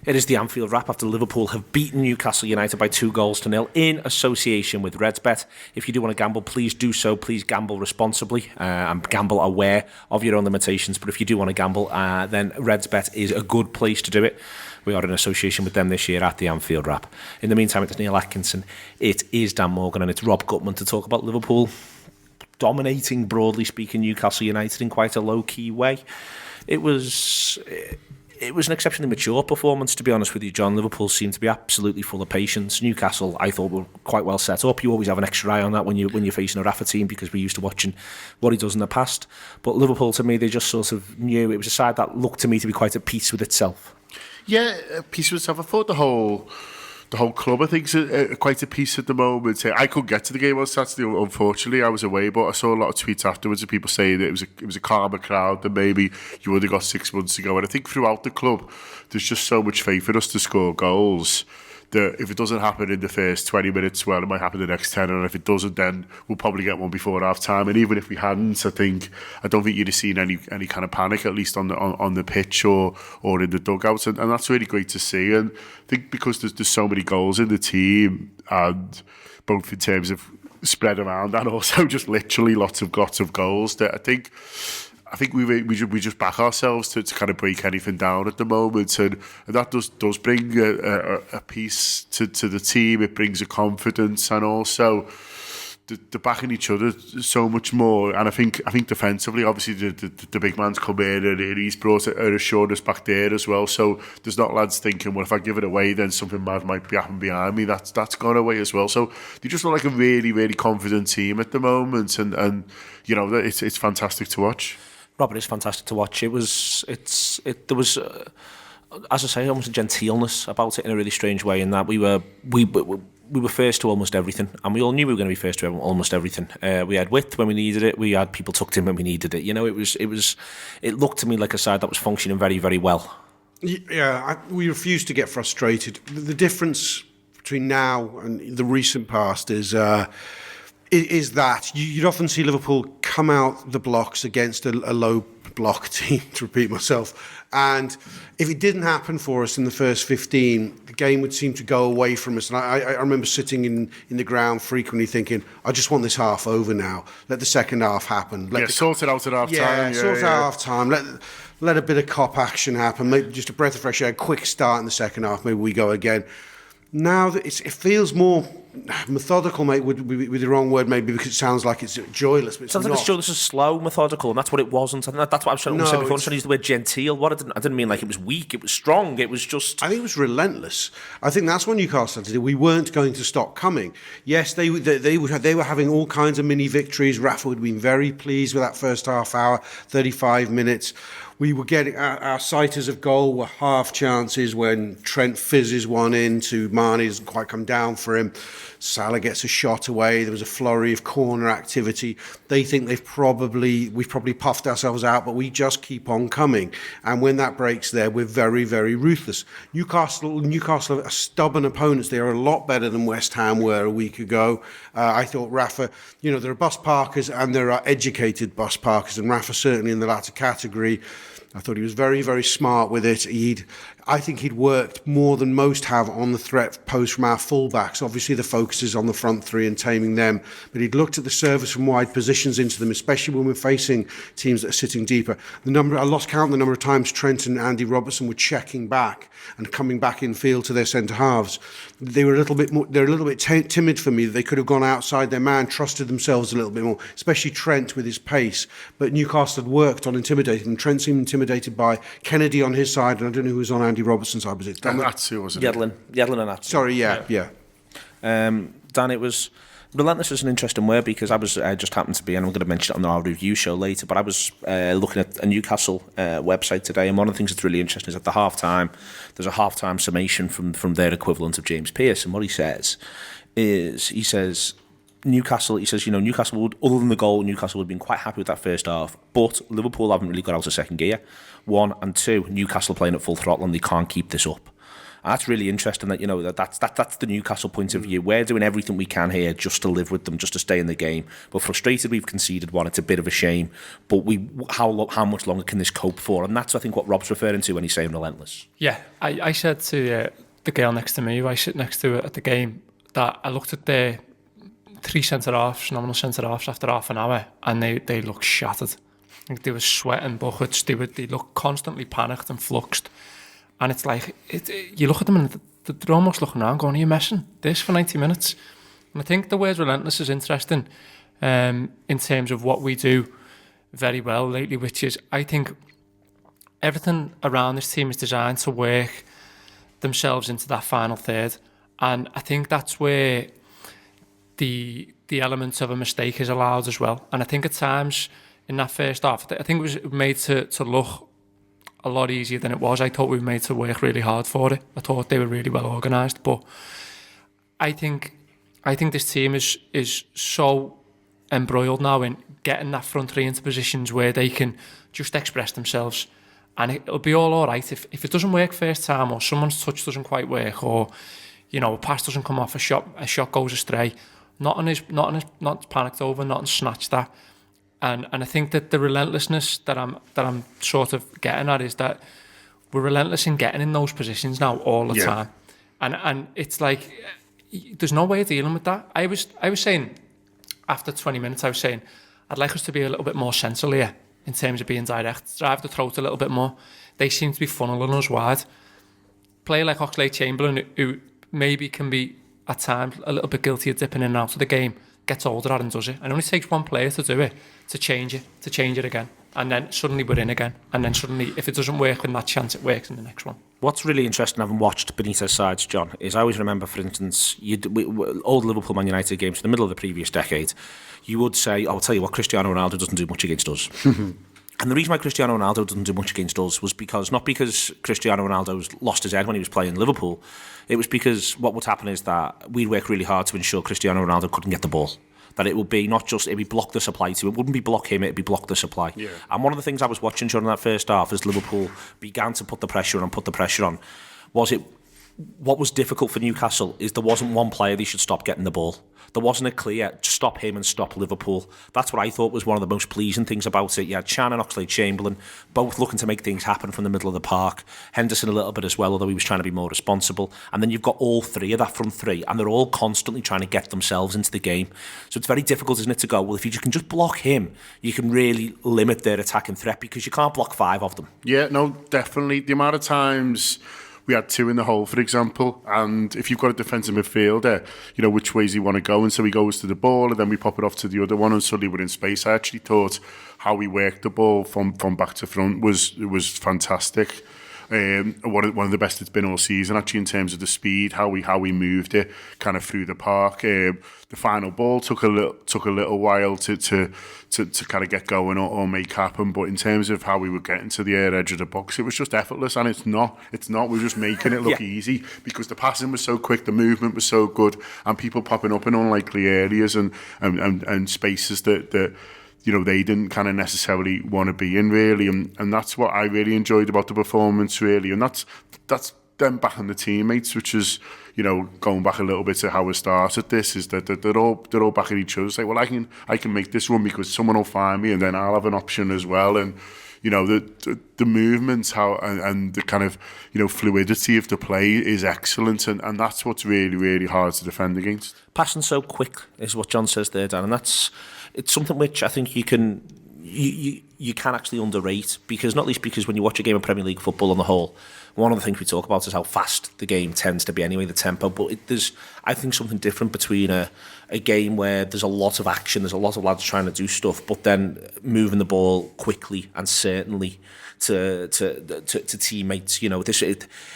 It is the Anfield Wrap after Liverpool have beaten Newcastle United by 2-0 in association with RedsBet. If you do want to gamble, please do so. Please gamble responsibly and gamble aware of your own limitations. But if you do want to gamble, then RedsBet is a good place to do it. We are in association with them this year at the Anfield Wrap. In the meantime, it's Neil Atkinson, it is Dan Morgan, and it's Rob Gutmann to talk about Liverpool dominating, broadly speaking, Newcastle United in quite a low-key way. It was an exceptionally mature performance, to be honest with you, John. Liverpool seemed to be absolutely full of patience. Newcastle, I thought, were quite well set up. You always have an extra eye on that when you're facing a Rafa team, because we're used to watching what he does in the past. But Liverpool, to me, they just sort of knew it was a side that looked to me to be quite at peace with itself. Yeah, at peace with itself. I thought the whole club, I think, is quite at peace at the moment. I couldn't get to the game on Saturday, unfortunately. I was away, but I saw a lot of tweets afterwards of people saying that it was a calmer crowd than maybe you would have got 6 months ago. And I think throughout the club, there's just so much faith in us to score goals that if it doesn't happen in the first 20 minutes, well, it might happen the next 10. And if it doesn't, then we'll probably get one before half time. And even if we hadn't, I don't think you'd have seen any kind of panic, at least on the pitch or in the dugouts. And that's really great to see. And I think because there's so many goals in the team, and both in terms of spread around and also just literally lots of goals, that I think we just back ourselves to kind of break anything down at the moment, and that does bring a piece to the team. It brings a confidence, and also the backing each other so much more. And I think defensively, obviously the big man's come in and he's brought a assurance back there as well. So there's not lads thinking, well, if I give it away, then something bad might be happening behind me. That's gone away as well. So they just look like a really, really confident team at the moment, and you know, it's fantastic to watch. Robert, it's fantastic to watch. There was, as I say, almost a genteelness about it in a really strange way. In that we were first to almost everything, and we all knew we were going to be first to almost everything. We had width when we needed it. We had people tucked in when we needed it. You know, it looked to me like a side that was functioning very, very well. Yeah, we refuse to get frustrated. The difference between now and the recent past is that you'd often see Liverpool come out the blocks against a low block team, to repeat myself, and if it didn't happen for us in the first 15, the game would seem to go away from us. And I remember sitting in the ground frequently thinking, I just want this half over now. Let the second half happen. Sort it out at half time. Yeah, sort it out at half time. Let a bit of cop action happen. Maybe just a breath of fresh air, quick start in the second half. Maybe we go again. Now that it feels more methodical, mate, would be the wrong word, maybe, because it sounds like it's joyless. But sounds like it's joyless, is slow, methodical, and that's what it wasn't. And that's what I was trying to say before. I was trying to use the word genteel. I didn't mean like it was weak. It was strong. It was just. I think it was relentless. I think that's what Newcastle did. We weren't going to stop coming. Yes, they were having all kinds of mini victories. Rafa would have been very pleased with that first half hour, 35 minutes. We were getting our sighters of goal were half chances when Trent fizzes one in to Mane, doesn't quite come down for him. Salah gets a shot away. There was a flurry of corner activity. They think we've probably puffed ourselves out, but we just keep on coming. And when that breaks there, we're very, very ruthless. Newcastle are stubborn opponents. They are a lot better than West Ham were a week ago. I thought Rafa, there are bus parkers and there are educated bus parkers, and Rafa certainly in the latter category. I thought he was very, very smart with it. I think he'd worked more than most have on the threat post from our fullbacks. Obviously, the focus is on the front three and taming them. But he'd looked at the service from wide positions into them, especially when we're facing teams that are sitting deeper. I lost count the number of times Trent and Andy Robertson were checking back and coming back in field to their centre halves. They're a little bit timid for me. They could have gone outside their man, trusted themselves a little bit more, especially Trent with his pace. But Newcastle had worked on intimidating them. Trent seemed intimidated by Kennedy on his side, and I don't know who was on Andy Robertson's side. Was it Dan? Atsu, wasn't it? Yedlin and Atsu. Sorry, yeah. Dan, it was. Relentless is an interesting word, because I just happened to be, and I'm going to mention it on our review show later, but I was looking at a Newcastle website today, and one of the things that's really interesting is at the half-time, there's a half-time summation from their equivalent of James Pearce, and what he says is, Newcastle, Newcastle would, other than the goal, Newcastle would have been quite happy with that first half, but Liverpool haven't really got out of second gear. 1 and 2, Newcastle playing at full throttle, and they can't keep this up. And that's really interesting that, you know, that's the Newcastle point of view. We're doing everything we can here just to live with them, just to stay in the game. But frustrated we've conceded one. It's a bit of a shame. But how much longer can this cope for? And that's, I think, what Rob's referring to when he's saying relentless. Yeah, I said to the girl next to me, who I sit next to at the game, that I looked at the 3 centre-halves, nominal centre-halves after half an hour, and they looked shattered. Like they were sweating buckets, they looked constantly panicked and fluxed. And it's like, you look at them and they're almost looking around going, are you messing this for 90 minutes? And I think the word relentless is interesting in terms of what we do very well lately, which is, I think everything around this team is designed to work themselves into that final third. And I think that's where the elements of a mistake is allowed as well. And I think at times in that first half, I think it was made to look a lot easier than it was. I thought we were made to work really hard for it. I thought they were really well organised. But I think this team is so embroiled now in getting that front three into positions where they can just express themselves. And it'll be all right if it doesn't work first time, or someone's touch doesn't quite work, or, you know, a pass doesn't come off, a shot goes astray. Not panicked over, not snatched that. And I think that the relentlessness that I'm sort of getting at is that we're relentless in getting in those positions now all the time. And it's like there's no way of dealing with that. I was saying after 20 minutes, I was saying I'd like us to be a little bit more sensible here in terms of being direct, drive the throat a little bit more. They seem to be funneling us wide. Player like Oxlade-Chamberlain, who maybe can be at times a little bit guilty of dipping in and out of the game, gets older at and does it. And it only takes one player to do it, to change it again. And then suddenly we're in again. And then suddenly, if it doesn't work in that chance, it works in the next one. What's really interesting, having watched Benitez sides, John, is I always remember, for instance, old Liverpool Man United games in the middle of the previous decade, you would say, I'll tell you what, Cristiano Ronaldo doesn't do much against us. And the reason why Cristiano Ronaldo doesn't do much against us was not because Cristiano Ronaldo's lost his head when he was playing Liverpool. It was because what would happen is that we'd work really hard to ensure Cristiano Ronaldo couldn't get the ball. That it would be not just, it'd be block the supply to, it wouldn't be block him, it'd be block the supply. Yeah. And one of the things I was watching during that first half as Liverpool began to put the pressure on, what was difficult for Newcastle is there wasn't one player they should stop getting the ball. There wasn't a clear stop him and stop Liverpool. That's what I thought was one of the most pleasing things about it. You had Chan and Oxlade-Chamberlain both looking to make things happen from the middle of the park. Henderson a little bit as well, although he was trying to be more responsible. And then you've got all three of that front three, and they're all constantly trying to get themselves into the game. So it's very difficult, isn't it, to go, well, if you can just block him, you can really limit their attacking threat, because you can't block 5 of them. Yeah, no, definitely. The amount of times we had 2 in the hole, for example, and if you've got a defensive midfielder, you know, which ways you want to go, and so he goes to the ball and then we pop it off to the other one and suddenly we're in space. I actually thought how we worked the ball from back to front was fantastic. One of the best it's been all season, actually, in terms of the speed, how we moved it kind of through the park. The final ball took a little while to kind of get going or make happen, but in terms of how we were getting to the edge of the box, it was just effortless, and it's not. We're just making it look easy because the passing was so quick, the movement was so good, and people popping up in unlikely areas and spaces that you know, they didn't kind of necessarily want to be in, really. And that's what I really enjoyed about the performance, really. And that's them backing the teammates, which is, you know, going back a little bit to how we started this, is that they're all backing each other. Say, well, I can make this run because someone will find me and then I'll have an option as well. And, you know, the movements and the kind of, you know, fluidity of the play is excellent. And that's what's really, really hard to defend against. Passing so quick is what John says there, Dan. And it's something which I think you can actually underrate, because not least because when you watch a game of Premier League football on the whole, one of the things we talk about is how fast the game tends to be anyway, the tempo. But there's, I think, something different between a game where there's a lot of action, there's a lot of lads trying to do stuff, but then moving the ball quickly and certainly to teammates. You know,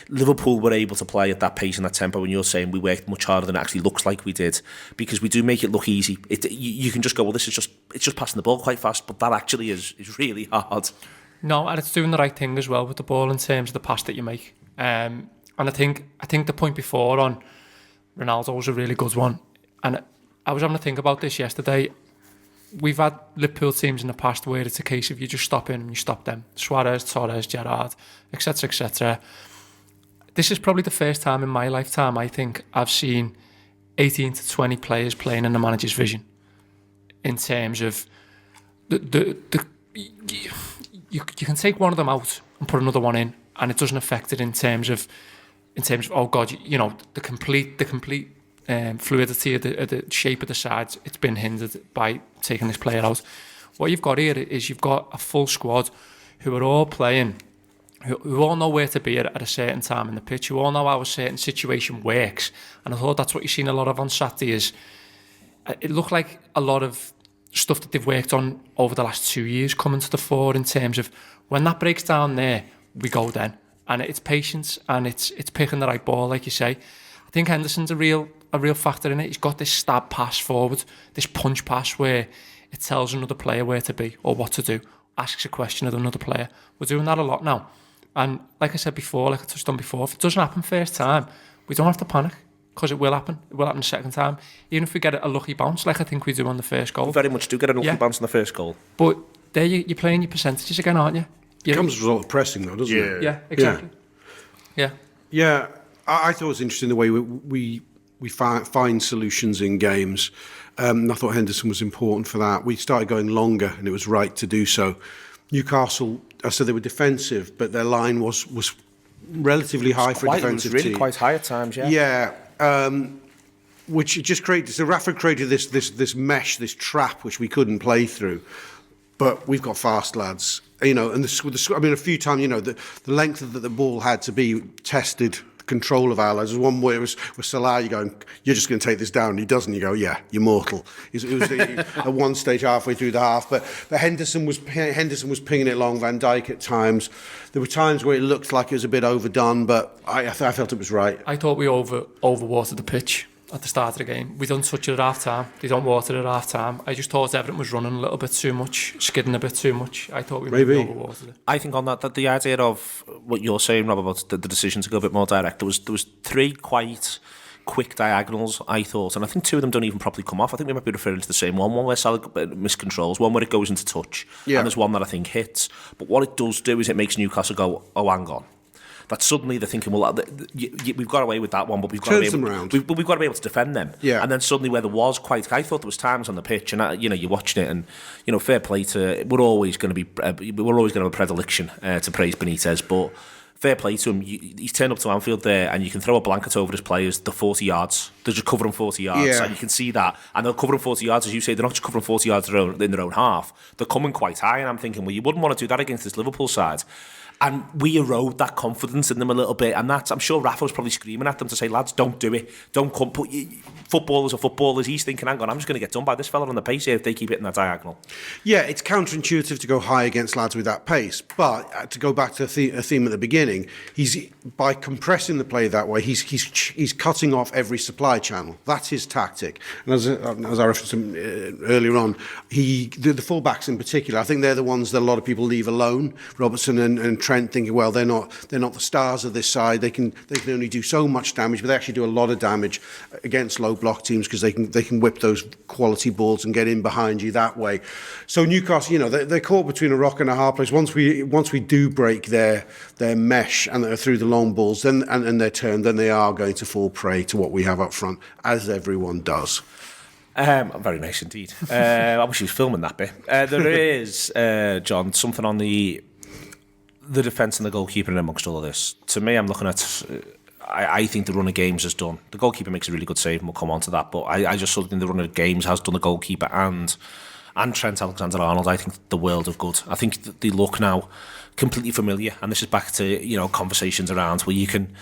Liverpool were able to play at that pace and that tempo, and you're saying we worked much harder than it actually looks like we did, because we do make it look easy. You can just go, well, it's just passing the ball quite fast, but that actually is really hard. No, and it's doing the right thing as well with the ball in terms of the pass that you make. And I think the point before on Ronaldo was a really good one. And I was having to think about this yesterday. We've had Liverpool teams in the past where it's a case of you just stop in and you stop them. Suarez, Torres, Gerrard, etc., etc. this is probably the first time in my lifetime I think I've seen 18 to 20 players playing in the manager's vision. In terms of you can take one of them out and put another one in, and it doesn't affect it in terms of oh god, the complete fluidity of the shape of the sides. It's been hindered by taking this player out. What you've got here is you've got a full squad who are all playing, who all know where to be at a certain time in the pitch, who all know how a certain situation works. And I thought that's what you've seen a lot of on Saturday. Is it looked like a lot of stuff that they've worked on over the last 2 years coming to the fore in terms of when that breaks down there, we go then. And it's patience and it's picking the right ball, like you say. I think Henderson's a real factor in it. He's got this stab pass forward, this punch pass where it tells another player where to be or what to do, asks a question of another player. We're doing that a lot now. And like I said before, like I touched on before, if it doesn't happen first time, we don't have to panic, because it will happen. It will happen the second time. Even if we get a lucky bounce, like I think we do on the first goal. We very much do get a lucky bounce on the first goal. But there you're playing your percentages again, aren't you? It comes as a result of pressing, though, doesn't it? Yeah, exactly. Yeah. I thought it was interesting the way we find solutions in games. I thought Henderson was important for that. We started going longer, and it was right to do so. Newcastle, I said they were defensive, but their line was relatively high for a defensive team. It was really quite high at times, yeah. Yeah. Which it just created. So Rafa created this mesh, this trap, which we couldn't play through. But we've got fast lads, and a few times, the length that the ball had to be tested, the control of our lads. There's one where it was with Salah, you're going, you're just going to take this down. And he doesn't. You go, yeah, you're mortal. It was at one stage halfway through the half, but Henderson was pinging it along. Van Dijk at times. There were times where it looked like it was a bit overdone, but I felt it was right. I thought we overwatered the pitch at the start of the game. We don't touch it at half time. They don't water it at half time. I just thought Everton was running a little bit too much, skidding a bit too much. I thought we maybe overwatered it. I think on that the idea of what you're saying, Rob, about the decision to go a bit more direct, there was 3 quite quick diagonals, I thought, and I think 2 of them don't even properly come off. I think we might be referring to the same one where Salah miscontrols, one where it goes into touch, and there's one that I think hits. But what it does do is it makes Newcastle go, oh, hang on. That suddenly they're thinking, well, we've got away with that one, but we've got to be able to defend them. Yeah. And then suddenly, where there was I thought there was times on the pitch, and you're watching it, and fair play to. We're always going to have a predilection to praise Benitez, but fair play to him. He's turned up to Anfield there, and you can throw a blanket over his players. The 40 yards, they're just covering 40 yards, and you can see that. And they're covering 40 yards, as you say. They're not just covering 40 yards in their own half. They're coming quite high, and I'm thinking, well, you wouldn't want to do that against this Liverpool side. And we erode that confidence in them a little bit. And I'm sure Rafa was probably screaming at them to say, lads, don't do it. Don't come. Footballers are footballers. He's thinking, hang on, I'm just going to get done by this fella on the pace here if they keep hitting that diagonal. Yeah, it's counterintuitive to go high against lads with that pace. But to go back to a theme at the beginning, by compressing the play that way, he's cutting off every supply channel. That's his tactic. And as I referenced earlier on, the fullbacks in particular, I think they're the ones that a lot of people leave alone. Robertson and Trent thinking, well, they're not the stars of this side. They can only do so much damage, but they actually do a lot of damage against low block teams because they can whip those quality balls and get in behind you that way. So Newcastle, they're caught between a rock and a hard place. Once we do break their mesh and through the long balls, then and their turn, then they are going to fall prey to what we have up front, as everyone does. Very nice indeed. I wish he was filming that bit. There is, John, something on the defence and the goalkeeper in amongst all of this. To me, I'm looking at. I think the run of games has done. The goalkeeper makes a really good save, and we'll come on to that. But I just sort of think the run of games has done the goalkeeper and Trent Alexander-Arnold. I think the world of good. I think they look now completely familiar, and this is back to conversations around where you can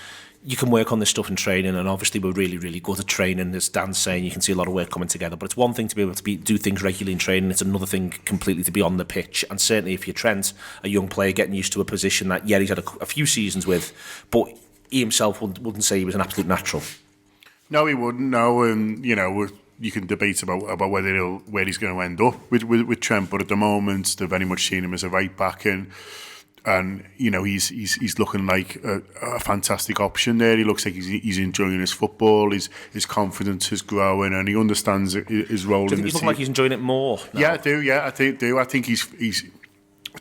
work on this stuff in training, and obviously we're really, really good at training. As Dan's saying, you can see a lot of work coming together, but it's one thing to be able to do things regularly in training. It's another thing completely to be on the pitch, and certainly if you're Trent, a young player getting used to a position that, he's had a few seasons with, but he himself wouldn't say he was an absolute natural. No, he wouldn't, no, and, you can debate about where he's going to end up with Trent, but at the moment, they've very much seen him as a right-back, and he's looking like a fantastic option there. He looks like he's enjoying his football. His confidence is growing, and he understands his role in the team. He's looking like he's enjoying it more now. Yeah, I do. I think he's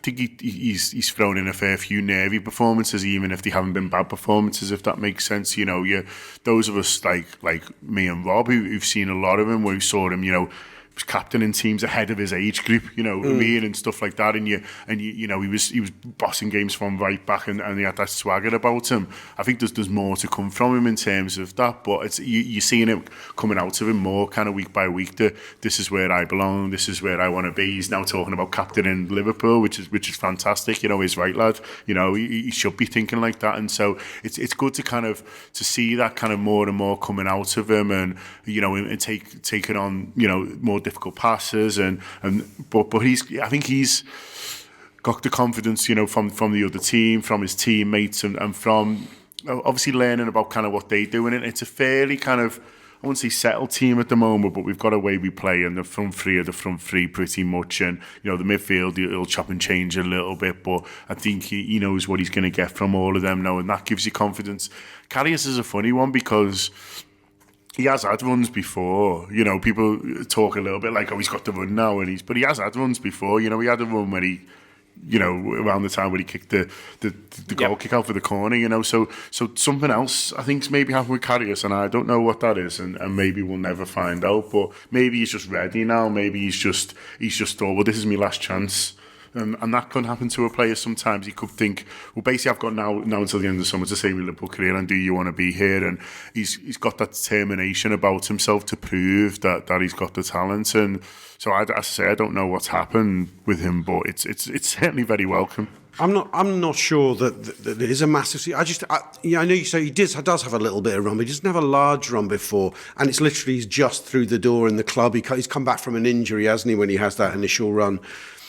think he's thrown in a fair few nervy performances, even if they haven't been bad performances, if that makes sense. You know, those of us like me and Rob who've seen a lot of him, where we saw him, you know, was captaining teams ahead of his age group, you know, and stuff like that, and you know, he was bossing games from right back, and he had that swagger about him. I think there's more to come from him in terms of that, but it's you're seeing it coming out of him more kind of week by week. This is where I belong, this is where I want to be. He's now talking about captaining Liverpool, which is fantastic. You know, he's right, lad. You know, he should be thinking like that, and so it's good to kind of to see that kind of more and more coming out of him, and you know, and taking on, you know, more difficult passes, but I think he's got the confidence, you know, from the other team, from his teammates, and from obviously learning about kind of what they do, and it's a fairly kind of, I wouldn't say settled team at the moment, but we've got a way we play, and the front three pretty much, and you know, the midfield he'll chop and change a little bit, but I think he knows what he's going to get from all of them now, and that gives you confidence. Karius is a funny one because he has had runs before. You know, people talk a little bit like, oh, he's got the run now, but he has had runs before. You know, he had a run where he, you know, around the time where he kicked the goal kick out for the corner, you know. So something else I think's maybe happened with Karius, and I don't know what that is, and maybe we'll never find out. But maybe he's just ready now. Maybe he's just thought, well, this is my last chance. And that can happen to a player sometimes. He could think, well, basically, I've got now until the end of the summer to say my Liverpool career, and do you want to be here? And he's got that determination about himself to prove that he's got the talent. And so, as I say, I don't know what's happened with him, but it's certainly very welcome. I'm not sure that it is a massive. I know you say he does have a little bit of run, but he doesn't have a large run before, and it's literally he's just through the door in the club. He's come back from an injury, hasn't he? When he has that initial run.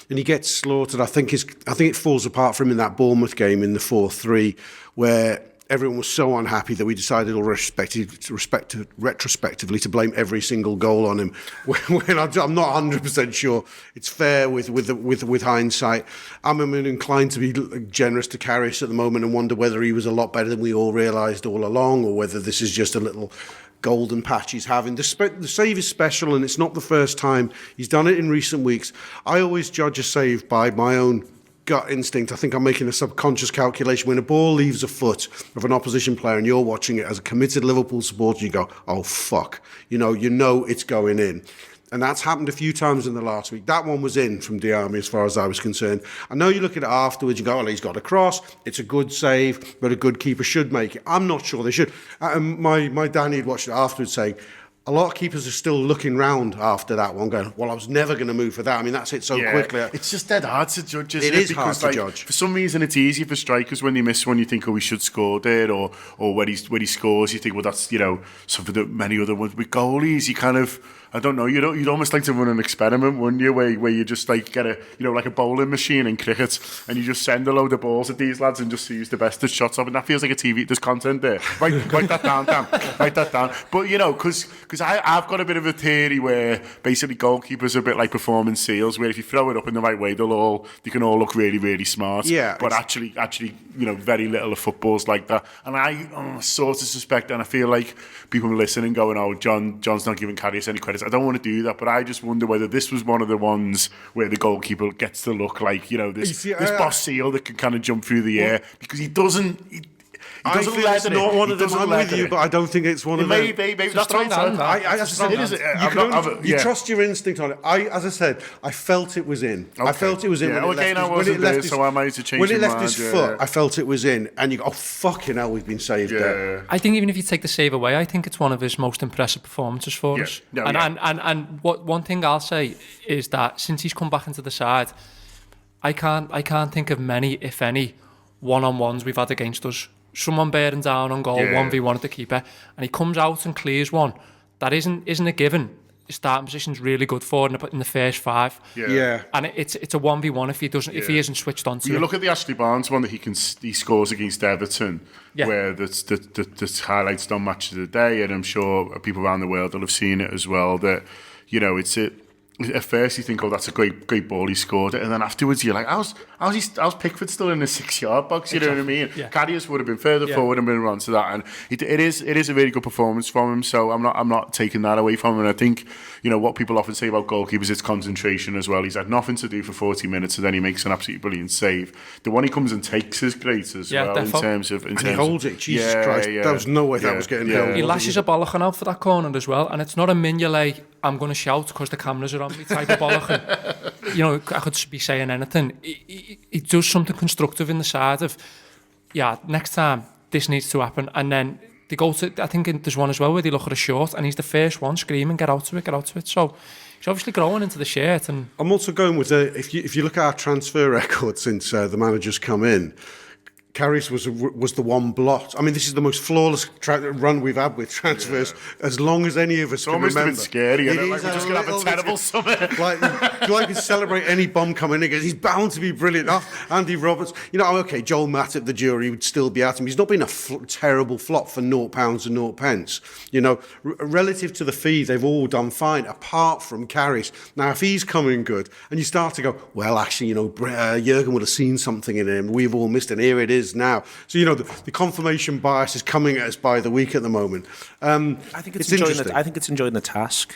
And he gets slaughtered. I think it falls apart for him in that Bournemouth game in the 4-3, where everyone was so unhappy that we decided retrospectively to blame every single goal on him. When I'm not 100% sure it's fair with hindsight. I'm inclined to be generous to Karius at the moment and wonder whether he was a lot better than we all realised all along, or whether this is just a little golden patch he's having. The save is special, and it's not the first time he's done it in recent weeks. I always judge a save by my own gut instinct. I think I'm making a subconscious calculation. When a ball leaves a foot of an opposition player and you're watching it as a committed Liverpool supporter, you go, oh fuck, you know it's going in. And that's happened a few times in the last week. That one was in from Diarmi as far as I was concerned. I know you look at it afterwards, you go, well, he's got a cross, it's a good save, but a good keeper should make it. I'm not sure they should. My Danny had watched it afterwards saying, a lot of keepers are still looking round after that one going, well, I was never going to move for that. I mean, that's it so quickly. It's just dead hard to judge, isn't it? It is hard to judge. For some reason, it's easier for strikers when they miss one. You think, oh, we should score there, or when he scores, you think, well, that's, you know, something that many other ones. With goalies, you kind of, I don't know, you'd almost like to run an experiment, wouldn't you, where you just like get a, you know, like a bowling machine in cricket, and you just send a load of balls at these lads and just see who's the best at shots of, and that feels like a TV, there's content there. Write that down, Dan. Write that down. But, you know, because I've got a bit of a theory where basically goalkeepers are a bit like performance seals, where if you throw it up in the right way, they can all look really, really smart. Yeah. But actually, you know, very little of football's like that. And I sort of suspect, and I feel like people are listening going, oh, John's not giving Karius any credit. I don't want to do that, but I just wonder whether this was one of the ones where the goalkeeper gets to look like, you know, this boss seal that can kind of jump through the air, because he doesn't. I think it's not one of them. I'm with you, but I don't think it's one of them. Maybe that's right. You trust your instinct on it. As I said, I felt it was in. Okay. I felt it was in. Yeah, when I wasn't there, so I might have changed when it left mind, his foot, I felt it was in, and you go, oh fucking hell, we've been saved there. I think even if you take the save away, I think it's one of his most impressive performances for us. And what one thing I'll say is that since he's come back into the side, I can't think of many, if any, one-on-ones we've had against us. Someone bearing down on goal, 1v1 at the keeper, and he comes out and clears one. That isn't a given. His starting position's really good for in the first five. Yeah. And it's a 1v1 if he isn't switched on to you look at the Ashley Barnes one that he scores against Everton, where the highlights don't match of the day, and I'm sure people around the world will have seen it as well. That, you know, it's at first you think, oh, that's a great ball, he scored it, and then afterwards you're like, how's Pickford still in the 6-yard box? You know what I mean? Yeah. Karius would have been further forward and been around to that, and it is a very good performance from him. So I'm not taking that away from him. And I think, you know, what people often say about goalkeepers, it's concentration as well. He's had nothing to do for 40 minutes, and then he makes an absolutely brilliant save. The one he comes and takes is great as well. Definitely. And he holds it. Jesus Christ, there was no way that was getting held. He lashes a bollocking out for that corner as well, and it's not a Mignolet, I'm going to shout because the cameras are on me type of bollocking. You know, I could be saying anything. He does something constructive in the side of, next time this needs to happen, and then they go to, I think there's one as well where they look at a short and he's the first one screaming, get out to it. So he's obviously growing into the shirt. And I'm also going with, if you look at our transfer record since the manager's come in, Karius was the one blot. I mean, this is the most flawless run we've had with transfers as long as any of us can remember. It's almost a bit scary, isn't it? Like we're just going to have a terrible summer. like celebrate any bomb coming in. He's bound to be brilliant. Andy Roberts, you know, okay, Joel Matip, the jury would still be at him. He's not been a terrible flop for £0 and 0 pence. You know, relative to the fee, they've all done fine, apart from Karius. Now, if he's coming good, and you start to go, well, actually, you know, Jurgen would have seen something in him. We've all missed, and here it is now. So, you know, the confirmation bias is coming at us by the week at the moment. I think it's enjoying the task.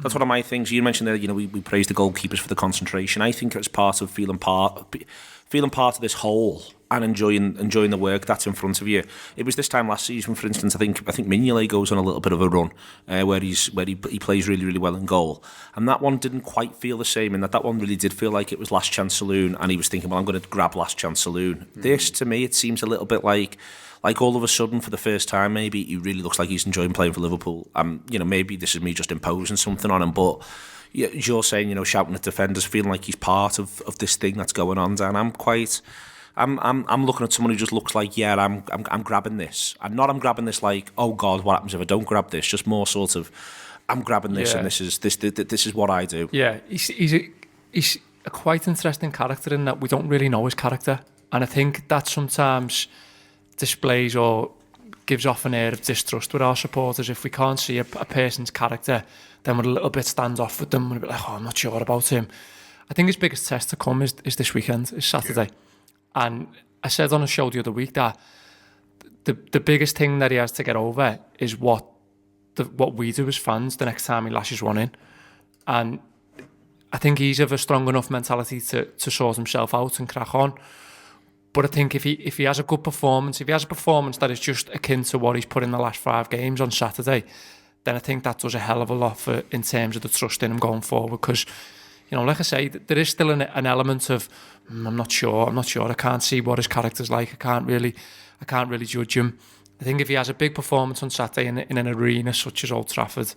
That's one of my things. You mentioned that, you know, we praise the goalkeepers for the concentration. I think it's part of feeling part of this whole and enjoying the work that's in front of you. It was this time last season, for instance, I think Mignolet goes on a little bit of a run where he plays really, really well in goal. And that one didn't quite feel the same, in that one really did feel like it was last chance saloon, and he was thinking, well, I'm going to grab last chance saloon. Mm-hmm. This, to me, it seems a little bit like all of a sudden, for the first time, maybe he really looks like he's enjoying playing for Liverpool. You know, maybe this is me just imposing something on him, but as you're saying, you know, shouting at defenders, feeling like he's part of this thing that's going on, Dan. I'm looking at someone who just looks like, I'm grabbing this. I'm grabbing this like, oh God, what happens if I don't grab this? Just more sort of, I'm grabbing this, and this is what I do. Yeah, he's a quite interesting character in that we don't really know his character, and I think that sometimes displays or gives off an air of distrust with our supporters. If we can't see a person's character, then we're a little bit standoff with them. We're a bit like, I'm not sure about him. I think his biggest test to come is this weekend, is Saturday. Yeah. And I said on a show the other week that the biggest thing that he has to get over is what we do as fans the next time he lashes one in. And I think he's of a strong enough mentality to sort himself out and crack on. But I think if he has a good performance, if he has a performance that is just akin to what he's put in the last 5 games on Saturday, then I think that does a hell of a lot in terms of the trust in him going forward. Because, you know, like I say, there is still an element of I'm not sure. I can't see what his character's like. I can't really judge him. I think if he has a big performance on Saturday in an arena such as Old Trafford,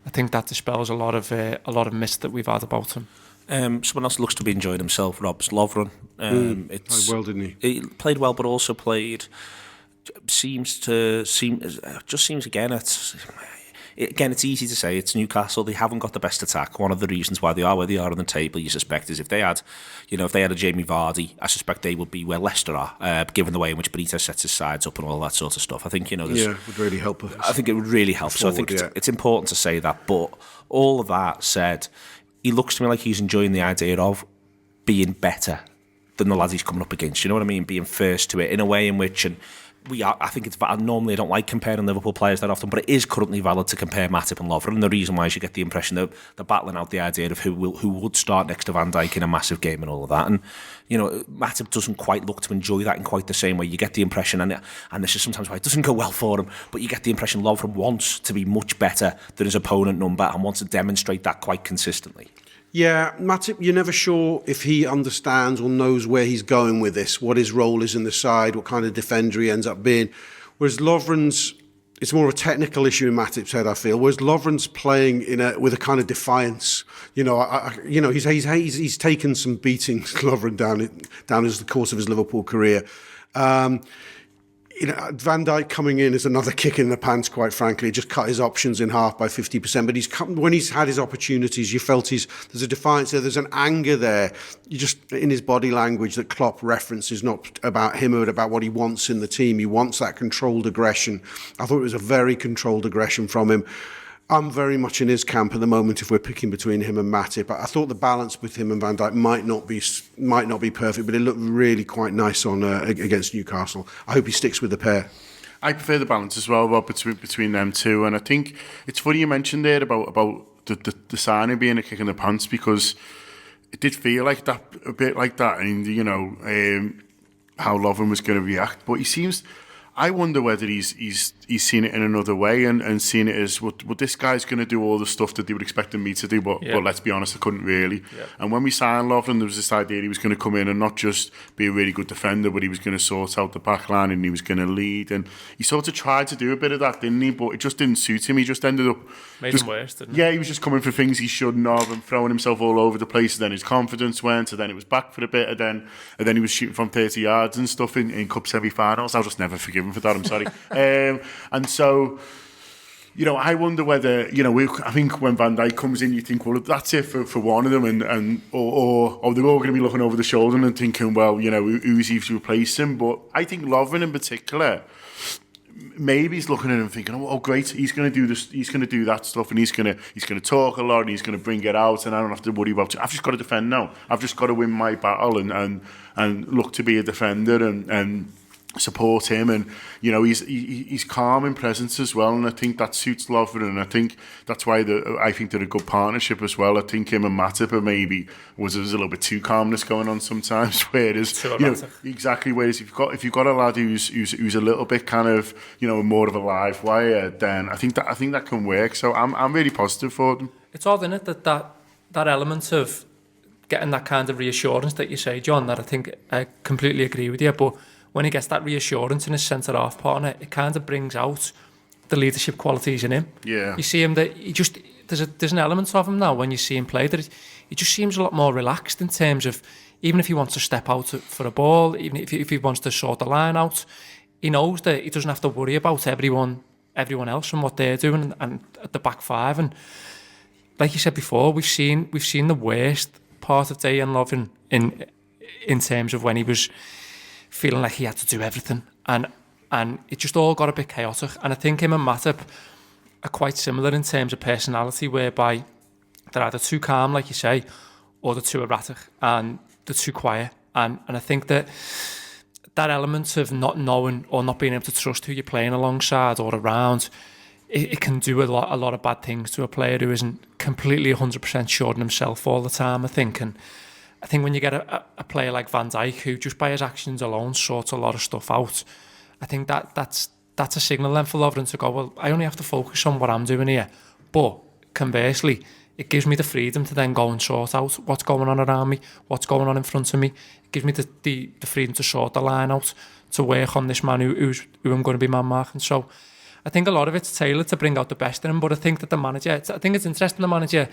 I think that dispels a lot of mist that we've had about him. Someone else looks to be enjoying himself, Rob's Lovren. Played well, didn't he? He played well, but also seems again. It's easy to say it's Newcastle. They haven't got the best attack. One of the reasons why they are where they are on the table, you suspect, is if they had a Jamie Vardy, I suspect they would be where Leicester are, given the way in which Benitez sets his sides up and all that sort of stuff. I think, would really help us. I think it would really help. Forward, so I think it's important to say that. But all of that said, he looks to me like he's enjoying the idea of being better than the lads he's coming up against. You know what I mean? Being first to it in a way in which, and I think it's valid. Normally I don't like comparing Liverpool players that often, but it is currently valid to compare Matip and Lovren. And the reason why is you get the impression that they're battling out the idea of who would start next to Van Dijk in a massive game and all of that. And Matip doesn't quite look to enjoy that in quite the same way. You get the impression, and this is sometimes why it doesn't go well for him, but you get the impression Lovren wants to be much better than his opponent number and wants to demonstrate that quite consistently. Yeah, Matip, you're never sure if he understands or knows where he's going with this, what his role is in the side, what kind of defender he ends up being. Whereas Lovren's, it's more of a technical issue in Matip's head, I feel. Whereas Lovren's playing with a kind of defiance. He's taken some beatings, Lovren, down as the course of his Liverpool career. Van Dijk coming in is another kick in the pants, quite frankly. Just cut his options in half by 50%. But when he's had his opportunities, you felt there's a defiance there, there's an anger there. You just, in his body language, that Klopp references, not about him, but about what he wants in the team. He wants that controlled aggression. I thought it was a very controlled aggression from him. I'm very much in his camp at the moment if we're picking between him and Matip. I thought the balance with him and Van Dijk might not be perfect, but it looked really quite nice on against Newcastle. I hope he sticks with the pair. I prefer the balance as well, Rob, between them two. And I think it's funny you mentioned there about the signing being a kick in the pants, because it did feel like that, a bit like that, and how Lovren was going to react. But he seems, I wonder whether he's seen it in another way and seen it as, well, this guy's going to do all the stuff that they would expect me to do, but let's be honest, I couldn't really. Yeah. And when we signed Lovren, there was this idea he was going to come in and not just be a really good defender, but he was going to sort out the back line and he was going to lead. And he sort of tried to do a bit of that, didn't he? But it just didn't suit him. He just ended up... Made him worse, didn't he? Yeah, he was just coming for things he shouldn't have and throwing himself all over the place. And then his confidence went, and then it was back for a bit, and then he was shooting from 30 yards and stuff in Cup semi-finals. I'll just never forgive him for that, I'm sorry. And so... I wonder whether, I think when Van Dijk comes in, you think, well, that's it for one of them, or they're all going to be looking over the shoulder and thinking, well, who's he to replace him? But I think Lovren in particular, maybe he's looking at him thinking, oh great, he's going to do this, he's going to do that stuff, and he's going to talk a lot, and he's going to bring it out, and I don't have to worry about it. I've just got to defend now. I've just got to win my battle and look to be a defender and support him, and he's calm in presence as well, and I think that suits Lovren, and I think that's why I think they're a good partnership as well. I think him and Matip maybe was a little bit too calmness going on sometimes, whereas exactly, whereas if you've got a lad who's a little bit kind of more of a live wire, then I think that can work. So I'm really positive for them. It's odd, isn't it, that element of getting that kind of reassurance that you say, John, that I think I completely agree with you, but when he gets that reassurance in his centre-half partner, it kind of brings out the leadership qualities in him. Yeah. You see him that there's an element of him now when you see him play that he just seems a lot more relaxed in terms of, even if he wants to step out for a ball, even if he wants to sort the line out, he knows that he doesn't have to worry about everyone else and what they're doing and at the back five. And like you said before, we've seen the worst part of Dejan Lovren in terms of when he was feeling like he had to do everything, and it just all got a bit chaotic. And I think him and Matip are quite similar in terms of personality, whereby they're either too calm, like you say, or they're too erratic and they're too quiet. And I think that element of not knowing or not being able to trust who you're playing alongside or around, it can do a lot of bad things to a player who isn't completely 100% sure in himself all the time, I think. And I think when you get a player like Van Dijk, who just by his actions alone sorts a lot of stuff out, I think that's a signal then for Lovren to go, well, I only have to focus on what I'm doing here. But conversely, it gives me the freedom to then go and sort out what's going on around me, what's going on in front of me. It gives me the freedom to sort the line out, to work on this man who I'm going to be man-marking. So I think a lot of it's tailored to bring out the best in him, but I think that I think it's interesting the manager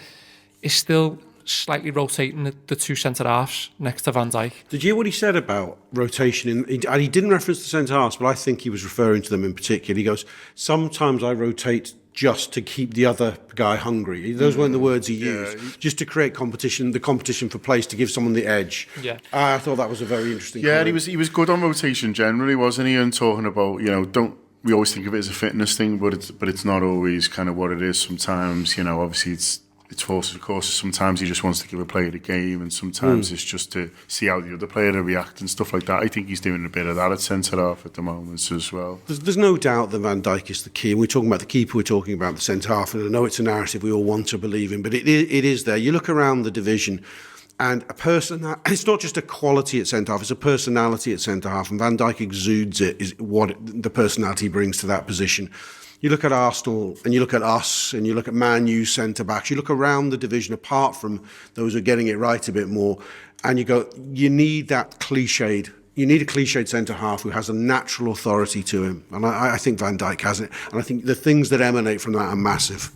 is still slightly rotating the two centre-halves next to Van Dijk. Did you hear what he said about rotation? And he didn't reference the centre-halves, but I think he was referring to them in particular. He goes, sometimes I rotate just to keep the other guy hungry. Those weren't the words he used. Just to create competition, the competition for place, to give someone the edge. Yeah, I thought that was a very interesting comment. He was good on rotation generally, wasn't he? And talking about, we always think of it as a fitness thing, but it's not always kind of what it is sometimes. Obviously it's horses for courses. Sometimes he just wants to give a player the game, and sometimes it's just to see how the other player react and stuff like that. I think he's doing a bit of that at centre-half at the moment as well. There's no doubt that Van Dijk is the key. And we're talking about the keeper, we're talking about the centre-half, and I know it's a narrative we all want to believe in, but it is there. You look around the division, and it's not just a quality at centre-half, it's a personality at centre-half, and Van Dijk exudes it, is what the personality brings to that position. You look at Arsenal, and you look at us, and you look at Man U centre-backs, you look around the division, apart from those who are getting it right a bit more, and you go, you need a cliched centre-half who has a natural authority to him. And I think Van Dijk has it, and I think the things that emanate from that are massive.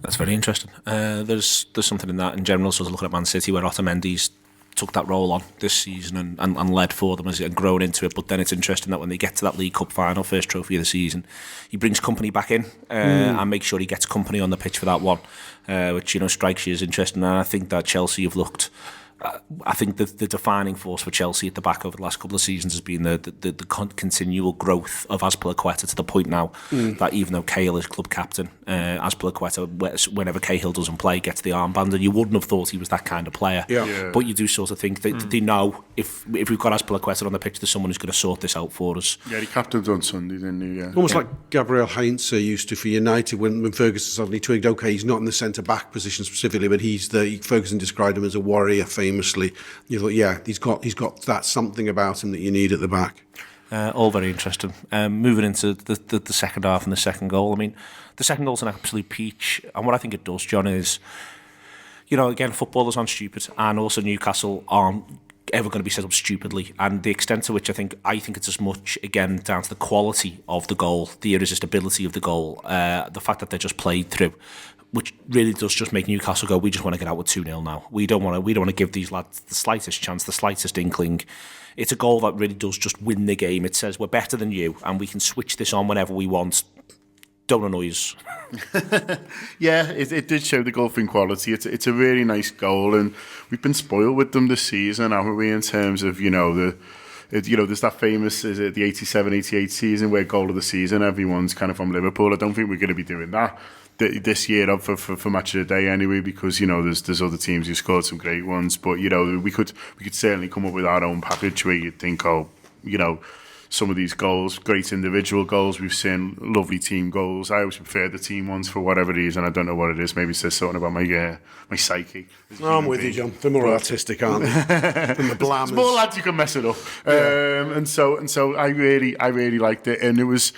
That's very interesting. There's something in that in general. So I was looking at Man City, where Otamendi's took that role on this season and led for them and grown into it. But then it's interesting that when they get to that League Cup final, first trophy of the season, he brings company back in and makes sure he gets company on the pitch for that one, which strikes you as interesting. And I think that Chelsea have looked I think the defining force for Chelsea at the back over the last couple of seasons has been the continual growth of Azpilicueta, to the point now that even though Cahill is club captain, Azpilicueta, whenever Cahill doesn't play, gets the armband, and you wouldn't have thought he was that kind of player. Yeah. But you do sort of think that they know if we've got Azpilicueta on the pitch, there's someone who's going to sort this out for us. Yeah, he captained on Sunday, didn't he? Yeah. Almost like Gabriel Heinze used to for United when Ferguson suddenly twigged, okay, he's not in the centre-back position specifically, but Ferguson described him as a warrior famously. You thought, yeah, he's got that something about him that you need at the back. All very interesting. Moving into the second half and the second goal. I mean, the second goal's an absolute peach, and what I think it does, John, is, again, footballers aren't stupid, and also Newcastle aren't ever going to be set up stupidly, and the extent to which I think it's as much, again, down to the quality of the goal, the irresistibility of the goal, the fact that they're just played through, which really does just make Newcastle go, we just want to get out with 2-0 now. We don't want to give these lads the slightest chance, the slightest inkling. It's a goal that really does just win the game. It says we're better than you and we can switch this on whenever we want. Don't annoy us. Yeah, it did show the golfing quality. It's a really nice goal, and we've been spoiled with them this season, haven't we, in terms of, there's that famous, is it the 87-88 season where goal of the season, everyone's kind of from Liverpool. I don't think we're going to be doing that this year for match of the day anyway, because there's other teams who scored some great ones, but we could certainly come up with our own package where you'd think, some of these goals, great individual goals, we've seen lovely team goals. I always prefer the team ones for whatever reason. I don't know what it is. Maybe it says something about my psyche. No, I'm with you, John. They're more artistic, aren't they? Than the blammers. More lads, you can mess it up. Yeah. And so I really liked it, and it was.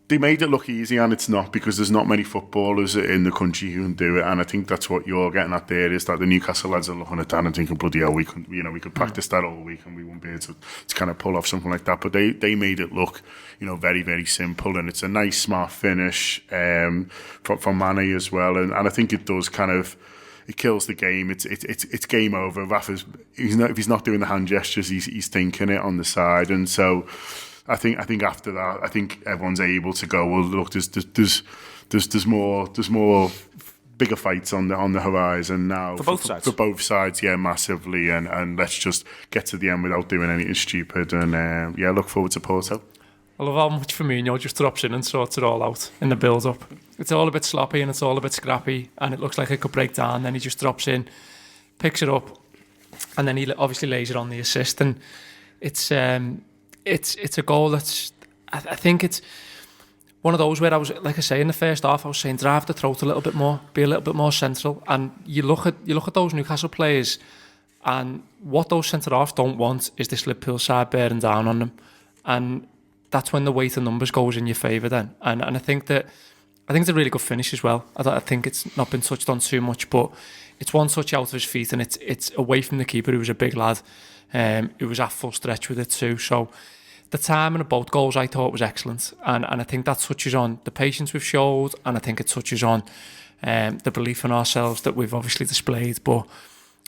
They made it look easy, and it's not, because there's not many footballers in the country who can do it, and I think that's what you're getting at there, is that the Newcastle lads are looking at that and thinking, bloody hell, we could practice that all week and we won't be able to kind of pull off something like that. But they made it look, very, very simple, and it's a nice, smart finish from Mane as well, and I think it does kind of. It kills the game. It's game over. Rafa's if he's not doing the hand gestures, he's thinking it on the side, and so. I think after that, I think everyone's able to go, well, look, there's more bigger fights on the horizon now for both sides. For both sides, yeah, massively, and let's just get to the end without doing anything stupid, and look forward to Porto. I love how much Firmino just drops in and sorts it all out in the build-up. It's all a bit sloppy and it's all a bit scrappy, and it looks like it could break down. Then he just drops in, picks it up, and then he obviously lays it on the assist, and it's a goal that's, I think it's one of those where I was, like I say, in the first half, I was saying drive the throat a little bit more, be a little bit more central, and you look at those Newcastle players, and what those centre-halves don't want is this Liverpool side bearing down on them, and that's when the weight of numbers goes in your favour then, and I think it's a really good finish as well. I think it's not been touched on too much, but it's one touch out of his feet, and it's away from the keeper, who was a big lad, who was at full stretch with it too, so the timing of both goals I thought was excellent, and I think that touches on the patience we've showed, and I think it touches on the belief in ourselves that we've obviously displayed. But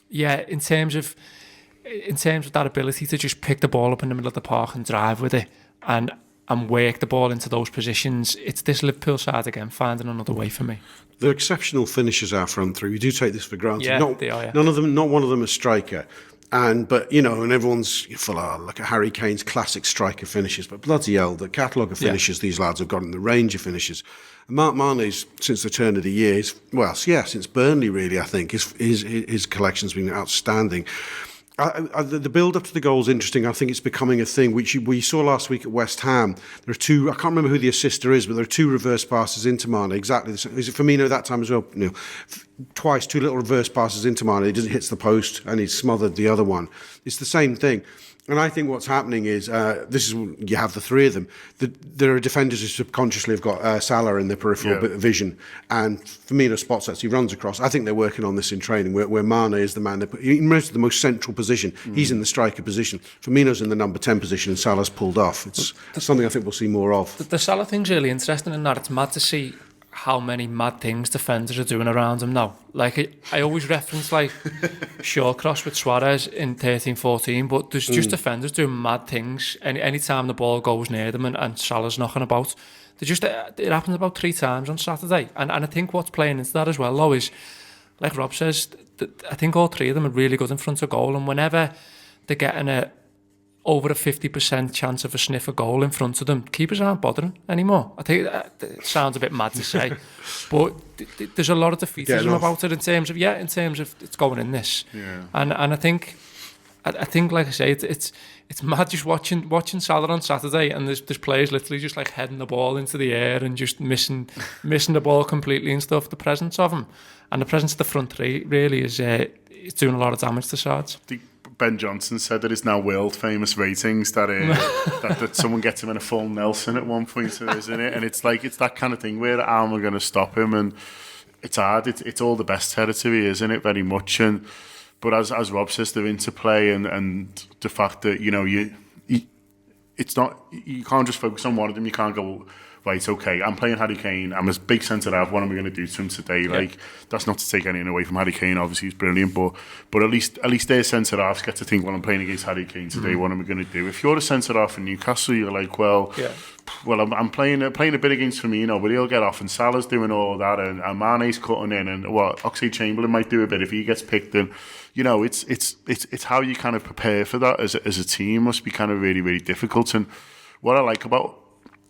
yeah, in terms of that ability to just pick the ball up in the middle of the park and drive with it and work the ball into those positions, it's this Liverpool side again finding another way for me. They're exceptional finishers, our front three. We do take this for granted. Yeah, they are. Yeah. Not one of them a striker. But everyone's full of, look at Harry Kane's classic striker finishes, but bloody hell, the catalogue of finishes these lads have got in the range of finishes. And Mark Mane's, since the turn of the year, since Burnley really, I think, his collection's been outstanding. The build-up to the goal is interesting. I think it's becoming a thing, which we saw last week at West Ham. There are two, I can't remember who the assister is, but there are two reverse passes into Mane, exactly the same. Is it Firmino that time as well? Twice, two little reverse passes into Mane. He hits the post and he's smothered the other one. It's the same thing. And I think what's happening is, you have the three of them. There are defenders who subconsciously have got Salah in their peripheral vision, and Firmino spots that, so he runs across. I think they're working on this in training, where Mane is the man they put in most of the most central position. He's in the striker position. Firmino's in the number 10 position, and Salah's pulled off. It's something I think we'll see more of. The Salah thing's really interesting in that it's mad to see how many mad things defenders are doing around him now. Like, I always reference, like, Shawcross with Suarez in 13-14, but there's just defenders doing mad things any time the ball goes near them and Salah's knocking about. It happened about 3 times on Saturday. And I think what's playing into that as well, though, is like Rob says, I think all three of them are really good in front of goal, and whenever they're getting over a 50% chance of a sniff a goal in front of them, keepers aren't bothering anymore. I think it sounds a bit mad to say, but there's a lot of defeatism about it in terms of it's going in this. Yeah. And I think like I say, it's mad just watching Salah on Saturday, and there's players literally just like heading the ball into the air and just missing the ball completely and stuff. The presence of him and the presence of the front three really is it's doing a lot of damage to sides. Ben Johnson said that it's now world famous ratings that that someone gets him in a full Nelson at one point, isn't it? And it's like, it's that kind of thing where how am I going to stop him? And it's hard. It's all the best territory, isn't it? Very much. But as Rob says, the interplay and the fact that it's not, you can't just focus on one of them. You can't go, right, okay, I'm playing Harry Kane, I'm a big centre-half, what am I going to do to him today? Like, that's not to take anything away from Harry Kane, obviously he's brilliant, but at least their centre-halves get to think, well, I'm playing against Harry Kane today, what am I going to do? If you're a centre-half in Newcastle, you're like, well, I'm playing a bit against Firmino, but he'll get off, and Salah's doing all that, and Mane's cutting in, and Oxlade-Chamberlain might do a bit if he gets picked in. It's how you kind of prepare for that as a team must be kind of really, really difficult. And what I like about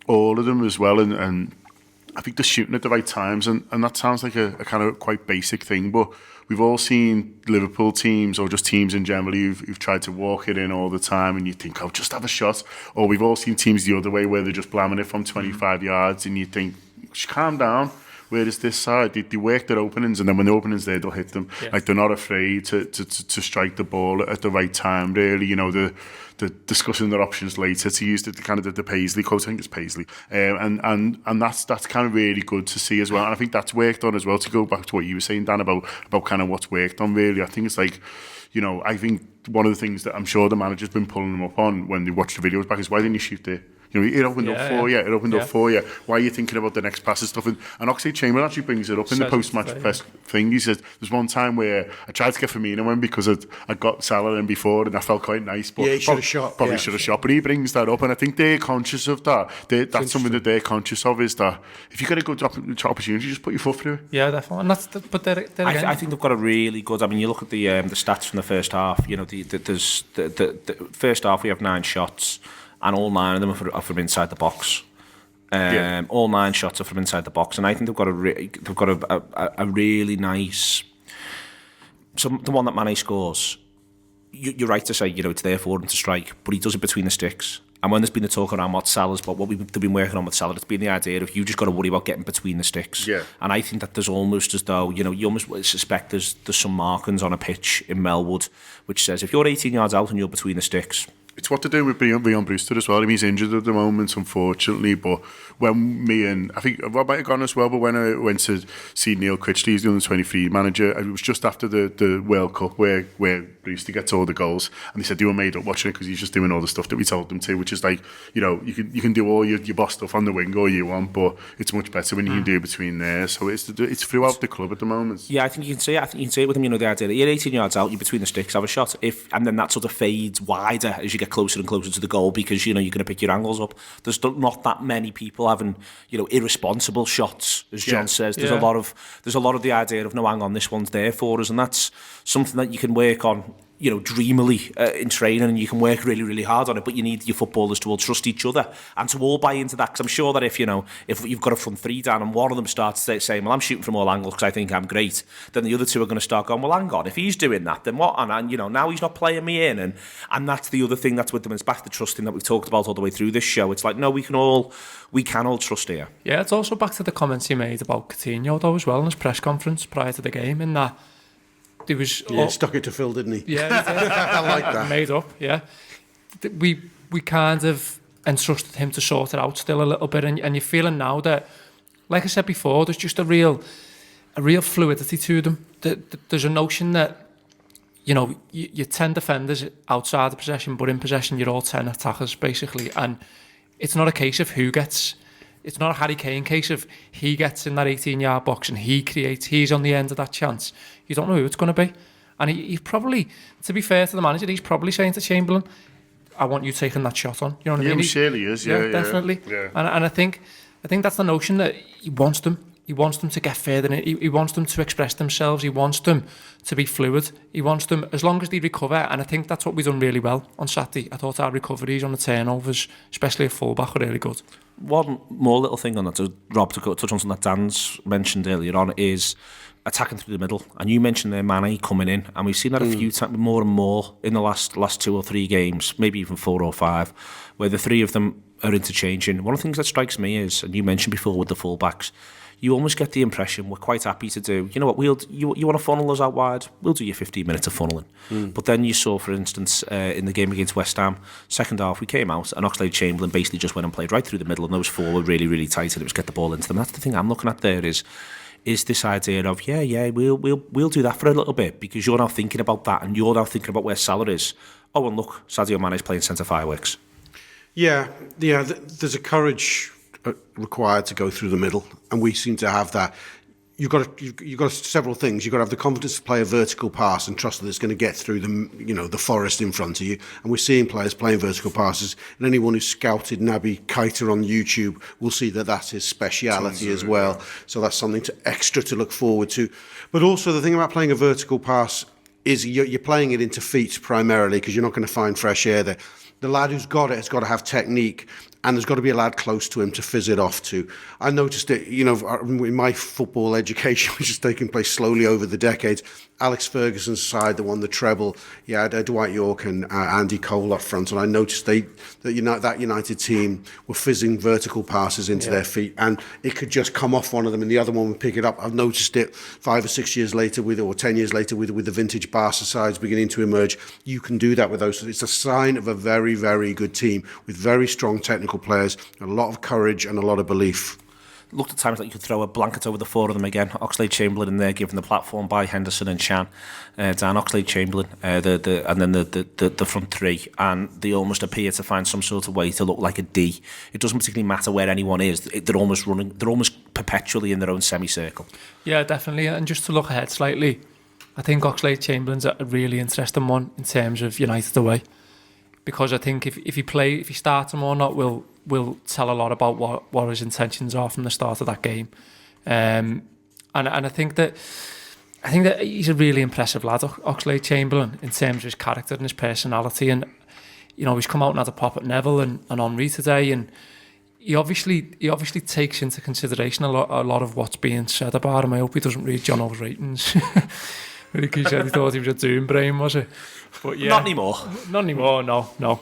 all of them as well, and I think they're shooting at the right times, and that sounds like a kind of quite basic thing, but we've all seen Liverpool teams, or just teams in general, who've tried to walk it in all the time, and you think, oh, just have a shot. Or we've all seen teams the other way where they're just blamming it from 25 yards, and you think, just calm down. Whereas this side, they work their openings, and then when the opening's there, they'll hit them. Yeah. Like, they're not afraid to strike the ball at the right time, really. The discussing their options later, to use the kind of the Paisley quote, I think it's Paisley. And that's kind of really good to see as well. And I think that's worked on as well, to go back to what you were saying, Dan, about kind of what's worked on, really. I think it's like, I think one of the things that I'm sure the manager's been pulling them up on when they watch the videos back is, why didn't you shoot there? It opened up for you. It opened up for you. Why are you thinking about the next pass and stuff? And Oxlade-Chamberlain actually brings it up in the post-match press thing. He said, there's one time where I tried to get Firmino in because I got Salah in before, and that felt quite nice. But he should have shot. Probably should have shot. But he brings that up, and I think they're conscious of that. That's something that they're conscious of, is that if you get a good opportunity, just put your foot through it. Yeah, definitely. And I think they've got a really good. I mean, you look at the stats from the first half. There's the first half we have 9 shots. And all 9 of them are from inside the box. All 9 shots are from inside the box, and I think they've got a really nice. So the one that Mane scores, you're right to say it's there for him to strike, but he does it between the sticks. And when there's been the talk around what we've been working on with Salah, it's been the idea of you just got to worry about getting between the sticks. Yeah. And I think that there's almost as though you almost suspect there's some markings on a pitch in Melwood which says if you're 18 yards out and you're between the sticks. It's what they're doing with Bjorn Brewster as well. I mean, he's injured at the moment, unfortunately. But when I think Rob might have gone as well, but when I went to see Neil Critchley, he's the under-23 manager, it was just after the World Cup where Brewster gets all the goals, and they said they were made up watching it because he's just doing all the stuff that we told them to, which is like, you can do all your boss stuff on the wing all you want, but it's much better when you can do it between there. So it's throughout the club at the moment. Yeah, I think you can say it. I think you can say it with him. The idea that you're 18 yards out, you're between the sticks, have a shot. And then that sort of fades wider as you get closer and closer to the goal, because you're going to pick your angles up. There's not that many people having irresponsible shots, as John says. There's a lot of the idea of, no, hang on, this one's there for us, and that's something that you can work on dreamily in training, and you can work really, really hard on it, but you need your footballers to all trust each other and to all buy into that, because I'm sure that if you've got a front 3 down and one of them starts saying, well, I'm shooting from all angles because I think I'm great, then the other 2 are going to start going, well, hang on, if he's doing that, then what? And now he's not playing me in, and that's the other thing that's with them. It's back to trusting that we've talked about all the way through this show. It's like, no, we can all trust here. Yeah, it's also back to the comments he made about Coutinho though as well in his press conference prior to the game, in that there was stuck it to Phil, didn't he? Yeah, he did. I like that. Made up, yeah. We kind of entrusted him to sort it out still a little bit, and you're feeling now that, like I said before, there's just a real fluidity to them. There's a notion that you're 10 defenders outside the possession, but in possession you're all 10 attackers basically, and it's not a case of who gets. It's not a Harry Kane case of he gets in that 18-yard box and he's on the end of that chance. You don't know who it's going to be. And he's probably, to be fair to the manager, he's probably saying to Chamberlain, I want you taking that shot on. You know what I mean? Yeah, surely is. Yeah, definitely. Yeah. And I think that's the notion that he wants them He wants them to get further in. He wants them to express themselves. He wants them to be fluid. He wants them, as long as they recover, and I think that's what we've done really well on Saturday. I thought our recoveries on the turnovers, especially at full-back, were really good. One more little thing on that, Rob, to touch on something that Dan's mentioned earlier on, is attacking through the middle. And you mentioned there Mane coming in, and we've seen that a few times, more and more in the last 2 or 3 games, maybe even 4 or 5, where the three of them are interchanging. One of the things that strikes me is, and you mentioned before with the full-backs, you almost get the impression we're quite happy to do, you know what, you want to funnel us out wide, we'll do your 15 minutes of funneling. But then you saw, for instance, in the game against West Ham, second half we came out and Oxlade-Chamberlain basically just went and played right through the middle, and those 4 were really, really tight, and it was get the ball into them. That's the thing I'm looking at there is this idea of, we'll do that for a little bit, because you're now thinking about that, and you're now thinking about where Salah is. Oh, and look, Sadio Mane's playing centre fireworks. Yeah, there's a courage required to go through the middle, and we seem to have that. You've got several things. You've got to have the confidence to play a vertical pass and trust that it's going to get through the forest in front of you. And we're seeing players playing vertical passes, and anyone who's scouted Naby Keita on YouTube will see that that's his speciality as well. So that's something extra to look forward to. But also the thing about playing a vertical pass is you're playing it into feet primarily, because you're not going to find fresh air there. The lad who's got it has got to have technique, and there's got to be a lad close to him to fizz it off to. I noticed it, in my football education, which has taken place slowly over the decades. Alex Ferguson's side that won the treble, Dwight York and Andy Cole up front, and I noticed that United team were fizzing vertical passes into their feet, and it could just come off one of them and the other one would pick it up. I've noticed it 5 or 6 years later or 10 years later with the vintage Barca sides beginning to emerge. You can do that with those. So it's a sign of a very, very good team with very strong technical players, a lot of courage and a lot of belief. Looked at times like you could throw a blanket over the 4 of them again. Oxlade-Chamberlain in there, given the platform by Henderson and Chan. Dan Oxlade-Chamberlain, and then the front 3, and they almost appear to find some sort of way to look like a D. It doesn't particularly matter where anyone is. They're almost perpetually in their own semicircle. Yeah, definitely. And just to look ahead slightly, I think Oxlade-Chamberlain's a really interesting one in terms of United away, because I think if he starts him or not will tell a lot about what his intentions are from the start of that game. And I think that he's a really impressive lad, Oxlade-Chamberlain, in terms of his character and his personality. And he's come out and had a pop at Neville and Henry today, and he obviously takes into consideration a lot of what's being said about him. I hope he doesn't read John O's ratings. He said he thought he was a doom brain, was it? But yeah, Not anymore. No.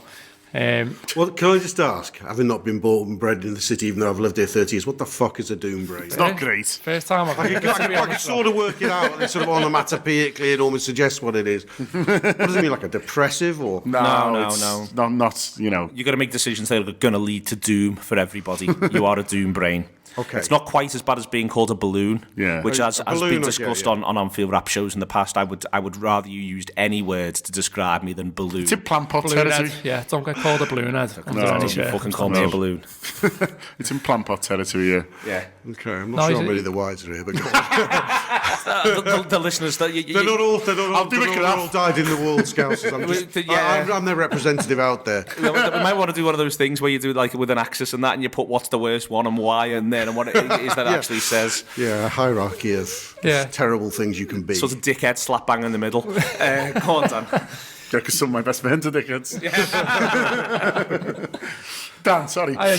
Well, can I just ask, having not been born and bred in the city, even though I've lived here 30 years, what the fuck is a doom brain? It's not great. First time I can sort of work it out. It's sort of onomatopoeically, it almost suggests what it is. What does it mean, like a depressive or? No. It's not, You've got to make decisions that are going to lead to doom for everybody. You are a doom brain. Okay. It's not quite as bad as being called a balloon, which has been discussed on Anfield Wrap shows in the past. I would rather you used any words to describe me than balloon. It's in plant pot balloon territory. Head. Yeah, don't get called a balloon head. Don't fucking call me a balloon. It's in plant pot territory, yeah. Yeah. Okay, I'm not sure I'm really the wiser here, but go on. the listeners, They're not all died in the wall, Scousers. I'm their representative out there. We might want to do one of those things where you do like with an axis and that, and you put what's the worst one and why, and then what it is that actually says. Yeah, a hierarchy of terrible things you can be. Sort of dickhead slap bang in the middle. Go on, Dan. Yeah, because some of my best friends are dickheads. Dan, sorry. I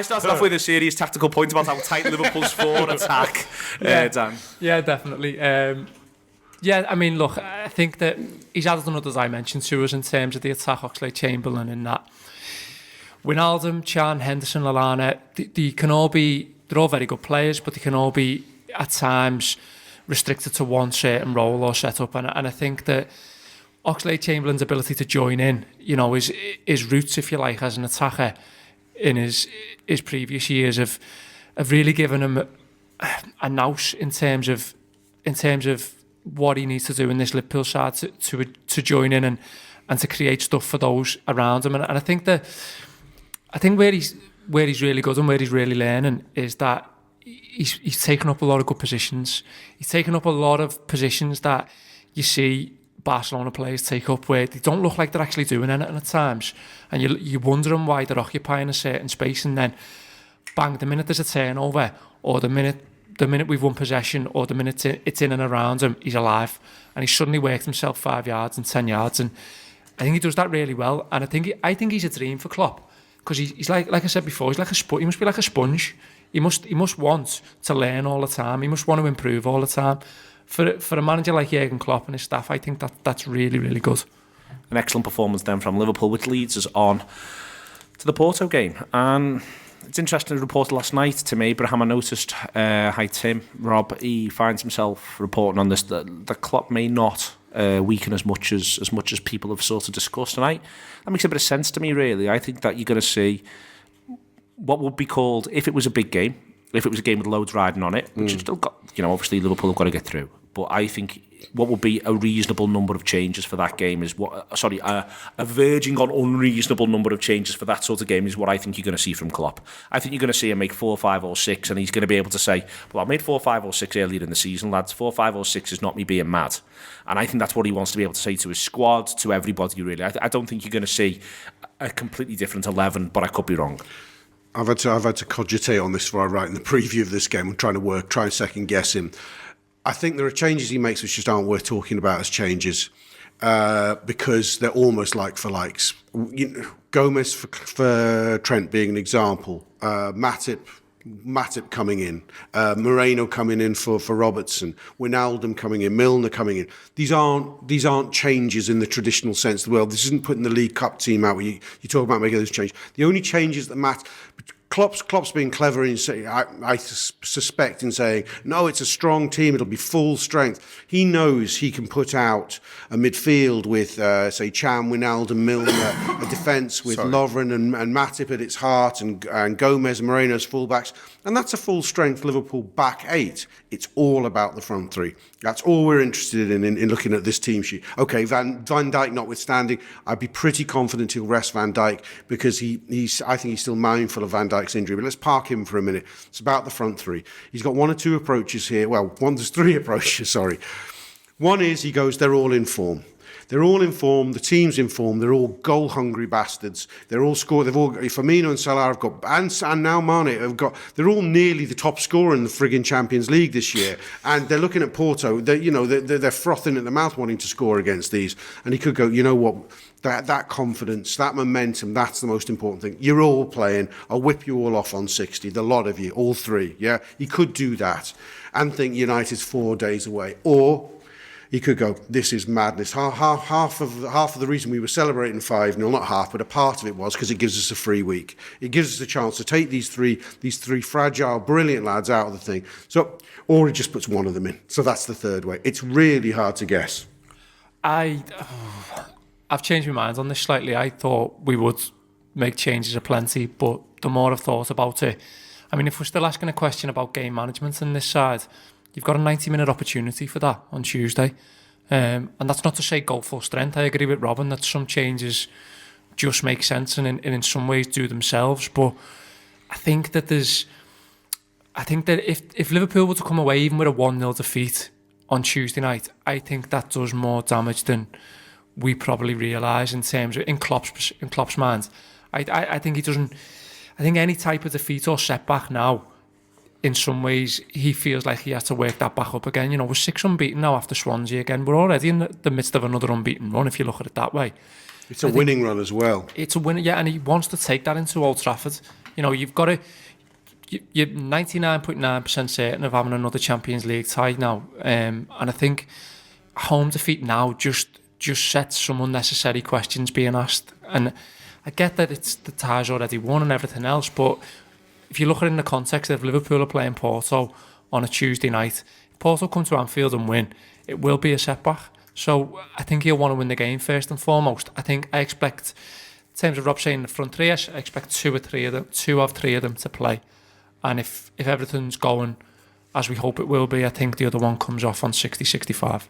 started off with a serious tactical point about how tight Liverpool's forward attack. Dan. Yeah, definitely. I mean, look, I think that he's added another dimension to us in terms of the attack, Oxlade-Chamberlain, in that Wijnaldum, Chan, Henderson, Lallana, they're all very good players, but they can all be, at times, restricted to one certain role or setup. And I think that Oxlade-Chamberlain's ability to join in, his roots, if you like, as an attacker in his previous years have really given him a nous in terms of what he needs to do in this Liverpool side to join in and to create stuff for those around him. And I think where he's really good and where he's really learning is that he's taken up a lot of good positions. He's taken up a lot of positions that you see Barcelona players take up where they don't look like they're actually doing anything at times, and you're wondering why they're occupying a certain space, and then bang, the minute there's a turnover, or the minute we've won possession, or the minute it's in and around him, he's alive. And he's suddenly worked himself 5 yards and 10 yards. And I think he does that really well. And I think he's a dream for Klopp. Because he's like I said before, he must be like a sponge. He must want to learn all the time. He must want to improve all the time. For a manager like Jurgen Klopp and his staff, I think that's really, really good. An excellent performance then from Liverpool, which leads us on to the Porto game. And it's interesting to report last night, Tim Abraham, I noticed, hi Tim, Rob, he finds himself reporting on this, that Klopp may not weaken as much as people have sort of discussed. And that makes a bit of sense to me, really. I think that you're going to see what would be called, if it was a big game, if it was a game with loads riding on it, which it's still got, obviously Liverpool have got to get through. But I think what would be a reasonable number of changes for that game is a verging on unreasonable number of changes for that sort of game is what I think you're going to see from Klopp. I think you're going to see him make 4, 5 or 6 and he's going to be able to say, well, I made 4, 5 or 6 earlier in the season, lads. 4, 5 or 6 is not me being mad. And I think that's what he wants to be able to say to his squad, to everybody, really. I don't think you're going to see a completely different 11, but I could be wrong. I've had to cogitate on this before I write in the preview of this game. I'm trying and second guess him. I think there are changes he makes which just aren't worth talking about as changes because they're almost like for likes. Gomez for Trent being an example. Matip coming in, Moreno coming in for Robertson, Wijnaldum coming in, Milner coming in. These aren't changes in the traditional sense of the world. This isn't putting the League Cup team out where you talk about making those changes. The only changes that matter. Klopp's being clever in saying, I suspect in saying, no, it's a strong team, it'll be full strength. He knows he can put out a midfield with, say, Cham, Wijnaldum, Milner, a defence with Lovren and Matip at its heart and Gomez and Moreno as fullbacks. And that's a full-strength Liverpool back 8. It's all about the front 3. That's all we're interested in looking at this team sheet. Okay, Van Dijk notwithstanding, I'd be pretty confident he'll rest Van Dijk because I think he's still mindful of Van Dijk's injury. But let's park him for a minute. It's about the front 3. He's got 1 or 2 approaches here. Well, there's 3 approaches, sorry. One is he goes, they're all in form. They're all in form. The team's in form. They're all goal-hungry bastards. They're all scored. They've all Firmino and Salah have got, and now Mane have got. They're all nearly the top scorer in the frigging Champions League this year. And they're looking at Porto. They're frothing at the mouth, wanting to score against these. And he could go, you know what? That confidence, that momentum, that's the most important thing. You're all playing. I'll whip you all off on 60. The lot of you, all 3. Yeah, he could do that, and think United's 4 days away, or. He could go, this is madness. Half of the reason we were celebrating 5-0, not half, but a part of it was because it gives us a free week. It gives us a chance to take these three fragile, brilliant lads out of the thing. So, or he just puts one of them in. So that's the third way. It's really hard to guess. I've changed my mind on this slightly. I thought we would make changes aplenty, but the more I've thought about it, I mean, if we're still asking a question about game management on this side, you've got a 90-minute opportunity for that on Tuesday. And that's not to say go full strength. I agree with Robin that some changes just make sense and in some ways do themselves. But I think that if Liverpool were to come away even with a 1-0 defeat on Tuesday night, I think that does more damage than we probably realise in terms of in Klopp's mind. I think he doesn't. I think any type of defeat or setback now, in some ways, he feels like he has to work that back up again. We're 6 unbeaten now after Swansea again. We're already in the midst of another unbeaten run, if you look at it that way. It's a winning run as well. It's a winning, yeah, and he wants to take that into Old Trafford. You've got to. You're 99.9% certain of having another Champions League tie now, and I think home defeat now just sets some unnecessary questions being asked. And I get that it's the tie's already won and everything else, but if you look at it in the context of Liverpool are playing Porto on a Tuesday night, if Porto come to Anfield and win, it will be a setback. So I think he'll want to win the game first and foremost. I expect, in terms of Rob saying the front 3, I expect 2 of 3 of them to play. And if everything's going as we hope it will be, I think the other one comes off on 60-65.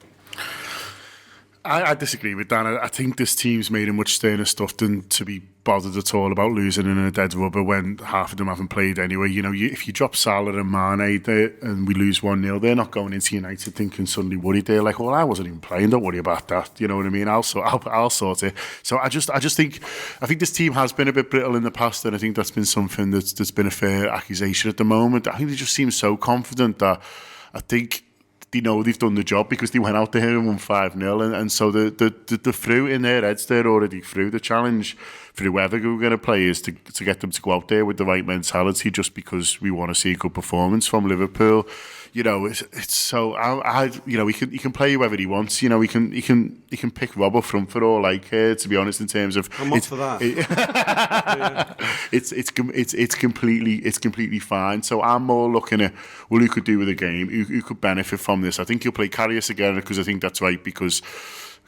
I disagree with Dan. I think this team's made it much sterner stuff than to be bothered at all about losing in a dead rubber when half of them haven't played anyway. You know, if you drop Salah and Mane and we lose 1-0, they're not going into United thinking suddenly worried. They're like, well, I wasn't even playing. Don't worry about that. You know what I mean? I'll sort it. So I think this team has been a bit brittle in the past, and I think that's been something that's been a fair accusation at the moment. I think they just seem so confident that I think they know they've done the job because they went out there and won 5-0, and so the through in their heads, they're already through. The challenge for whoever we're going to play is to get them to go out there with the right mentality, just because we want to see a good performance from Liverpool. You know, it's so you know, he can play whoever he wants. You know, he can pick Rob up front for all I care. To be honest, in terms of I'm up for that. It's completely fine. So I'm more looking at who could do with the game, who could benefit from this. I think he'll play Karius again because I think that's right, because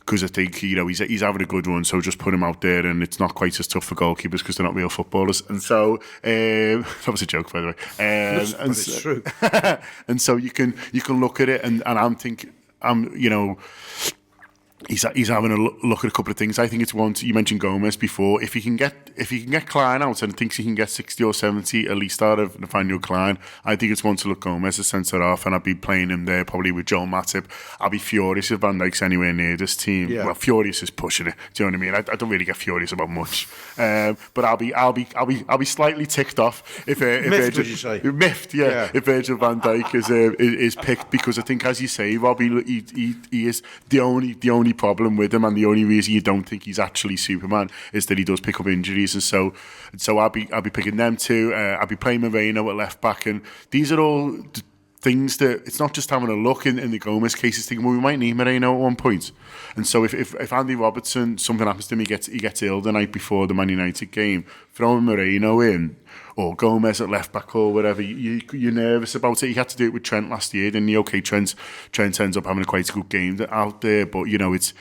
I think, you know, he's having a good run, so just put him out there, and it's not quite as tough for goalkeepers because they're not real footballers. And so that was a joke, by the way. But it's true. And so you can look at it, and I'm thinking, you know, he's having a look at a couple of things. I think it's one. You mentioned Gomez before. If he can get Klein out, and thinks he can get 60 or 70 at least out of Nathaniel Klein, I think it's one to look Gomez as centre half, and I'd be playing him there probably with Joel Matip. I'll be furious if Van Dijk's anywhere near this team. Yeah. Well, furious is pushing it. Do you know what I mean? I don't really get furious about much, but I'll be slightly ticked off if Miffed, would you say? Miffed, yeah. If Virgil van Dijk is picked, because I think, as you say, Rob, he is the only problem with him, and the only reason you don't think he's actually Superman is that he does pick up injuries, and so I'll be picking them too. I'll be playing Moreno at left back, and these are all things that it's not just having a look in the Gomez case. It's thinking, well, we might need Moreno at one point, and so if Andy Robertson, something happens to him, he gets ill the night before the Man United game, throwing Moreno in, or Gomez at left back or whatever, you're nervous about it. You had to do it with Trent last year, didn't you? Okay, Trent ends up having a quite good game out there, but you know, it's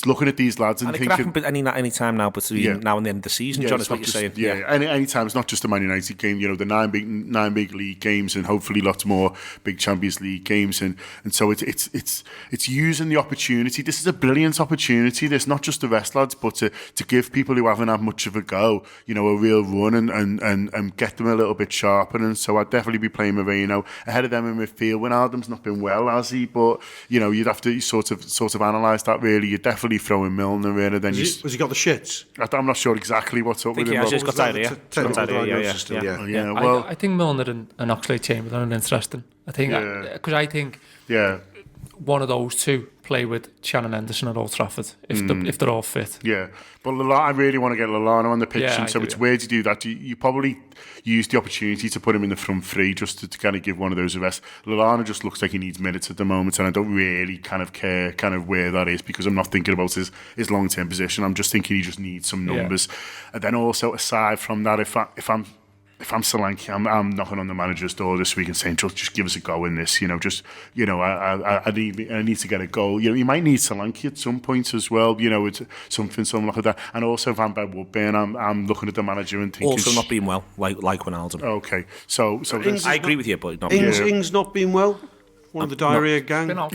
looking at these lads and thinking, it could happen any time now between now and the end of the season. John, is what you're saying. Any time. It's not just a Man United game. You know, the nine big league games, and hopefully lots more big Champions League games, and so it's using the opportunity. This is a brilliant opportunity. This, not just the rest lads, but to give people who haven't had much of a go, you know, a real run and get them a little bit sharper. And so I'd definitely be playing Moreno ahead of them in midfield. Wijnaldum's not been well, has he? But you know, you'd have to sort of analyse that really. You're definitely throwing Milner in, and then has he got the shits? I'm not sure exactly what's up with him. He has got diarrhea. Well, I think Milner and Oxlade-Chamberlain are interesting. I think because I think one of those two play with Shannon Henderson at Old Trafford if they're all fit. Yeah, but I really want to get Lallana on the pitch, and so it's weird to do that. You probably use the opportunity to put him in the front three just to kind of give one of those a rest. Lallana just looks like he needs minutes at the moment, and I don't really kind of care kind of where that is, because I'm not thinking about his long-term position. I'm just thinking he just needs some numbers. And then also, aside from that, if I'm Solanke, I'm knocking on the manager's door this week and saying, just give us a go in this. You know, I need to get a goal. You know, you might need Solanke at some point as well. You know, it's something like that. And also Van Woodburn, I'm looking at the manager and thinking, also not being well, like Wijnaldum. Okay, so I agree with you, but not Ings not been well. One of the diarrhea gang. Been out,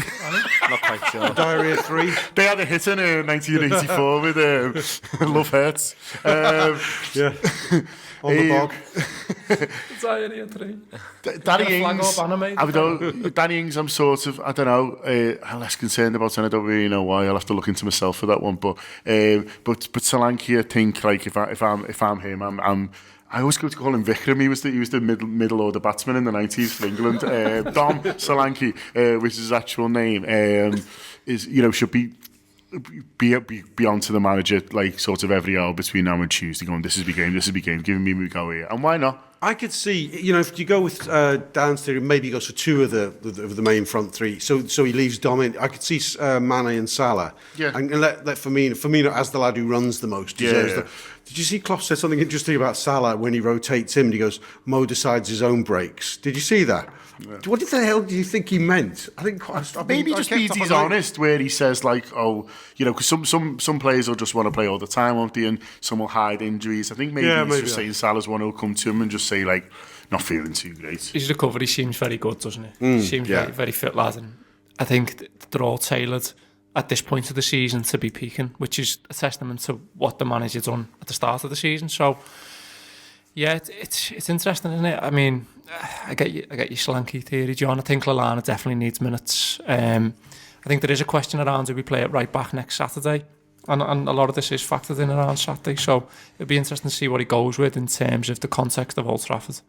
not quite sure. Diarrhea 3. They had a hit in 1984 with Love Hurts. On the bog. Danny Ings, I'm sort of, I don't know, I'm less concerned about, and I don't really know why. I'll have to look into myself for that one. But Solanke, I think, like if I'm him, I always go to call him Vikram. He was the middle order batsman in the 90s for England. Dom Solanke, which is his actual name, should be on to the manager like sort of every hour between now and Tuesday, going, this is big game, giving me a go here. And why not? I could see, if you go with Dan's theory, maybe he goes for two of the main front three. So he leaves Dom in. I could see Mane and Salah. Yeah. And let Firmino, as the lad who runs the most, deserves the... Did you see Klopp said something interesting about Salah when he rotates him? And he goes, Mo decides his own breaks. Did you see that? Yeah. What the hell do you think he meant? I think maybe just means he's honest, where he says like, because some players will just want to play all the time, won't they? And some will hide injuries. I think maybe he's just saying Salah's one who'll come to him and just say like, not feeling too great. His recovery seems very good, doesn't it? Seems very, very fit lad, and I think they're all tailored. at this point of the season to be peaking, which is a testament to what the manager done at the start of the season. So, yeah, it's interesting, isn't it? I mean, I get your Solanke theory, John. I think Lallana definitely needs minutes. I think there is a question around, do we play it right back next Saturday? And a lot of this is factored in around Saturday, so it'd be interesting to see what he goes with in terms of the context of Old Trafford.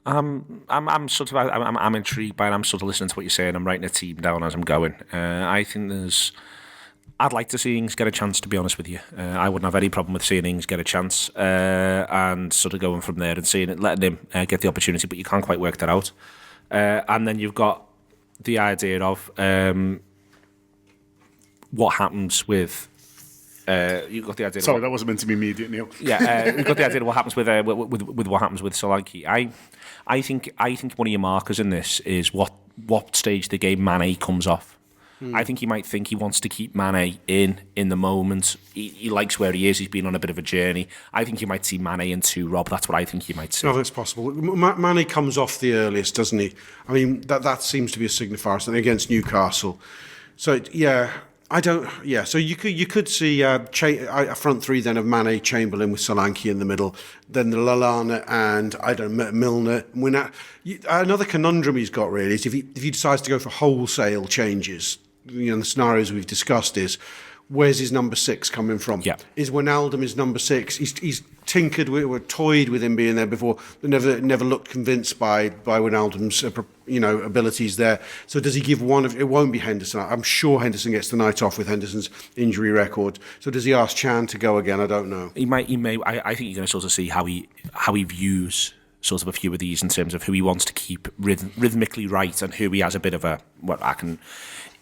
I'm intrigued by it. I'm sort of listening to what you're saying. I'm writing a team down as I'm going. I think I'd like to see Ings get a chance, to be honest with you. I wouldn't have any problem with seeing Ings get a chance and sort of going from there and seeing it, letting him get the opportunity, but you can't quite work that out. And then you've got the idea of what happens with. You've got the idea. Sorry, that wasn't meant to be immediate, Neil. Yeah, you've got the idea of what happens with what happens with Solanke. I think one of your markers in this is what stage the game Mane comes off. I think he might think he wants to keep Mane in the moment. He likes where he is. He's been on a bit of a journey. I think you might see Mane in 2, Rob. That's what I think you might see. No, that's possible. Mane comes off the earliest, doesn't he? I mean, that seems to be a signifier, something against Newcastle. So, yeah, I don't... Yeah, so you could see a front three then of Mane, Chamberlain with Solanke in the middle, then the Lallana and, I don't know, Milner. Another conundrum he's got, really, is if he decides to go for wholesale changes, the scenarios we've discussed is, where's his number 6 coming from? Yeah. Is Wijnaldum his number 6? He's tinkered with, toyed with him being there before, but never looked convinced by Wijnaldum's abilities there. So does he give one of? It won't be Henderson. I'm sure Henderson gets the night off with Henderson's injury record. So does he ask Chan to go again? I don't know. He may. I think you're going to sort of see how he views sort of a few of these in terms of who he wants to keep rhythmically right and who he has a bit of a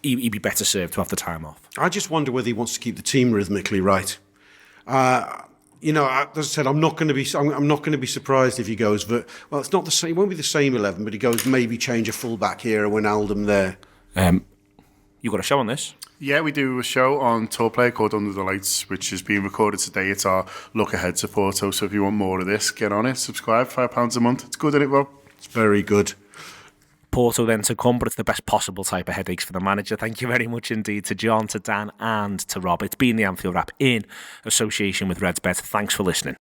he'd be better served to have the time off. I just wonder whether he wants to keep the team rhythmically right. As I said, I'm not going to be surprised if he goes. Well, it's not the same. It won't be the same 11, but he goes maybe change a fullback here, a Wijnaldum there. You got a show on this? Yeah, we do a show on Tour Player called Under the Lights, which is being recorded today. It's our look ahead to Porto. So if you want more of this, get on it. Subscribe, £5 a month. It's good, isn't it, Rob? It's very good. Porto then to come, but it's the best possible type of headaches for the manager. Thank you very much indeed to John, to Dan and to Rob. It's been the Anfield Wrap in association with RedsBet. Thanks for listening.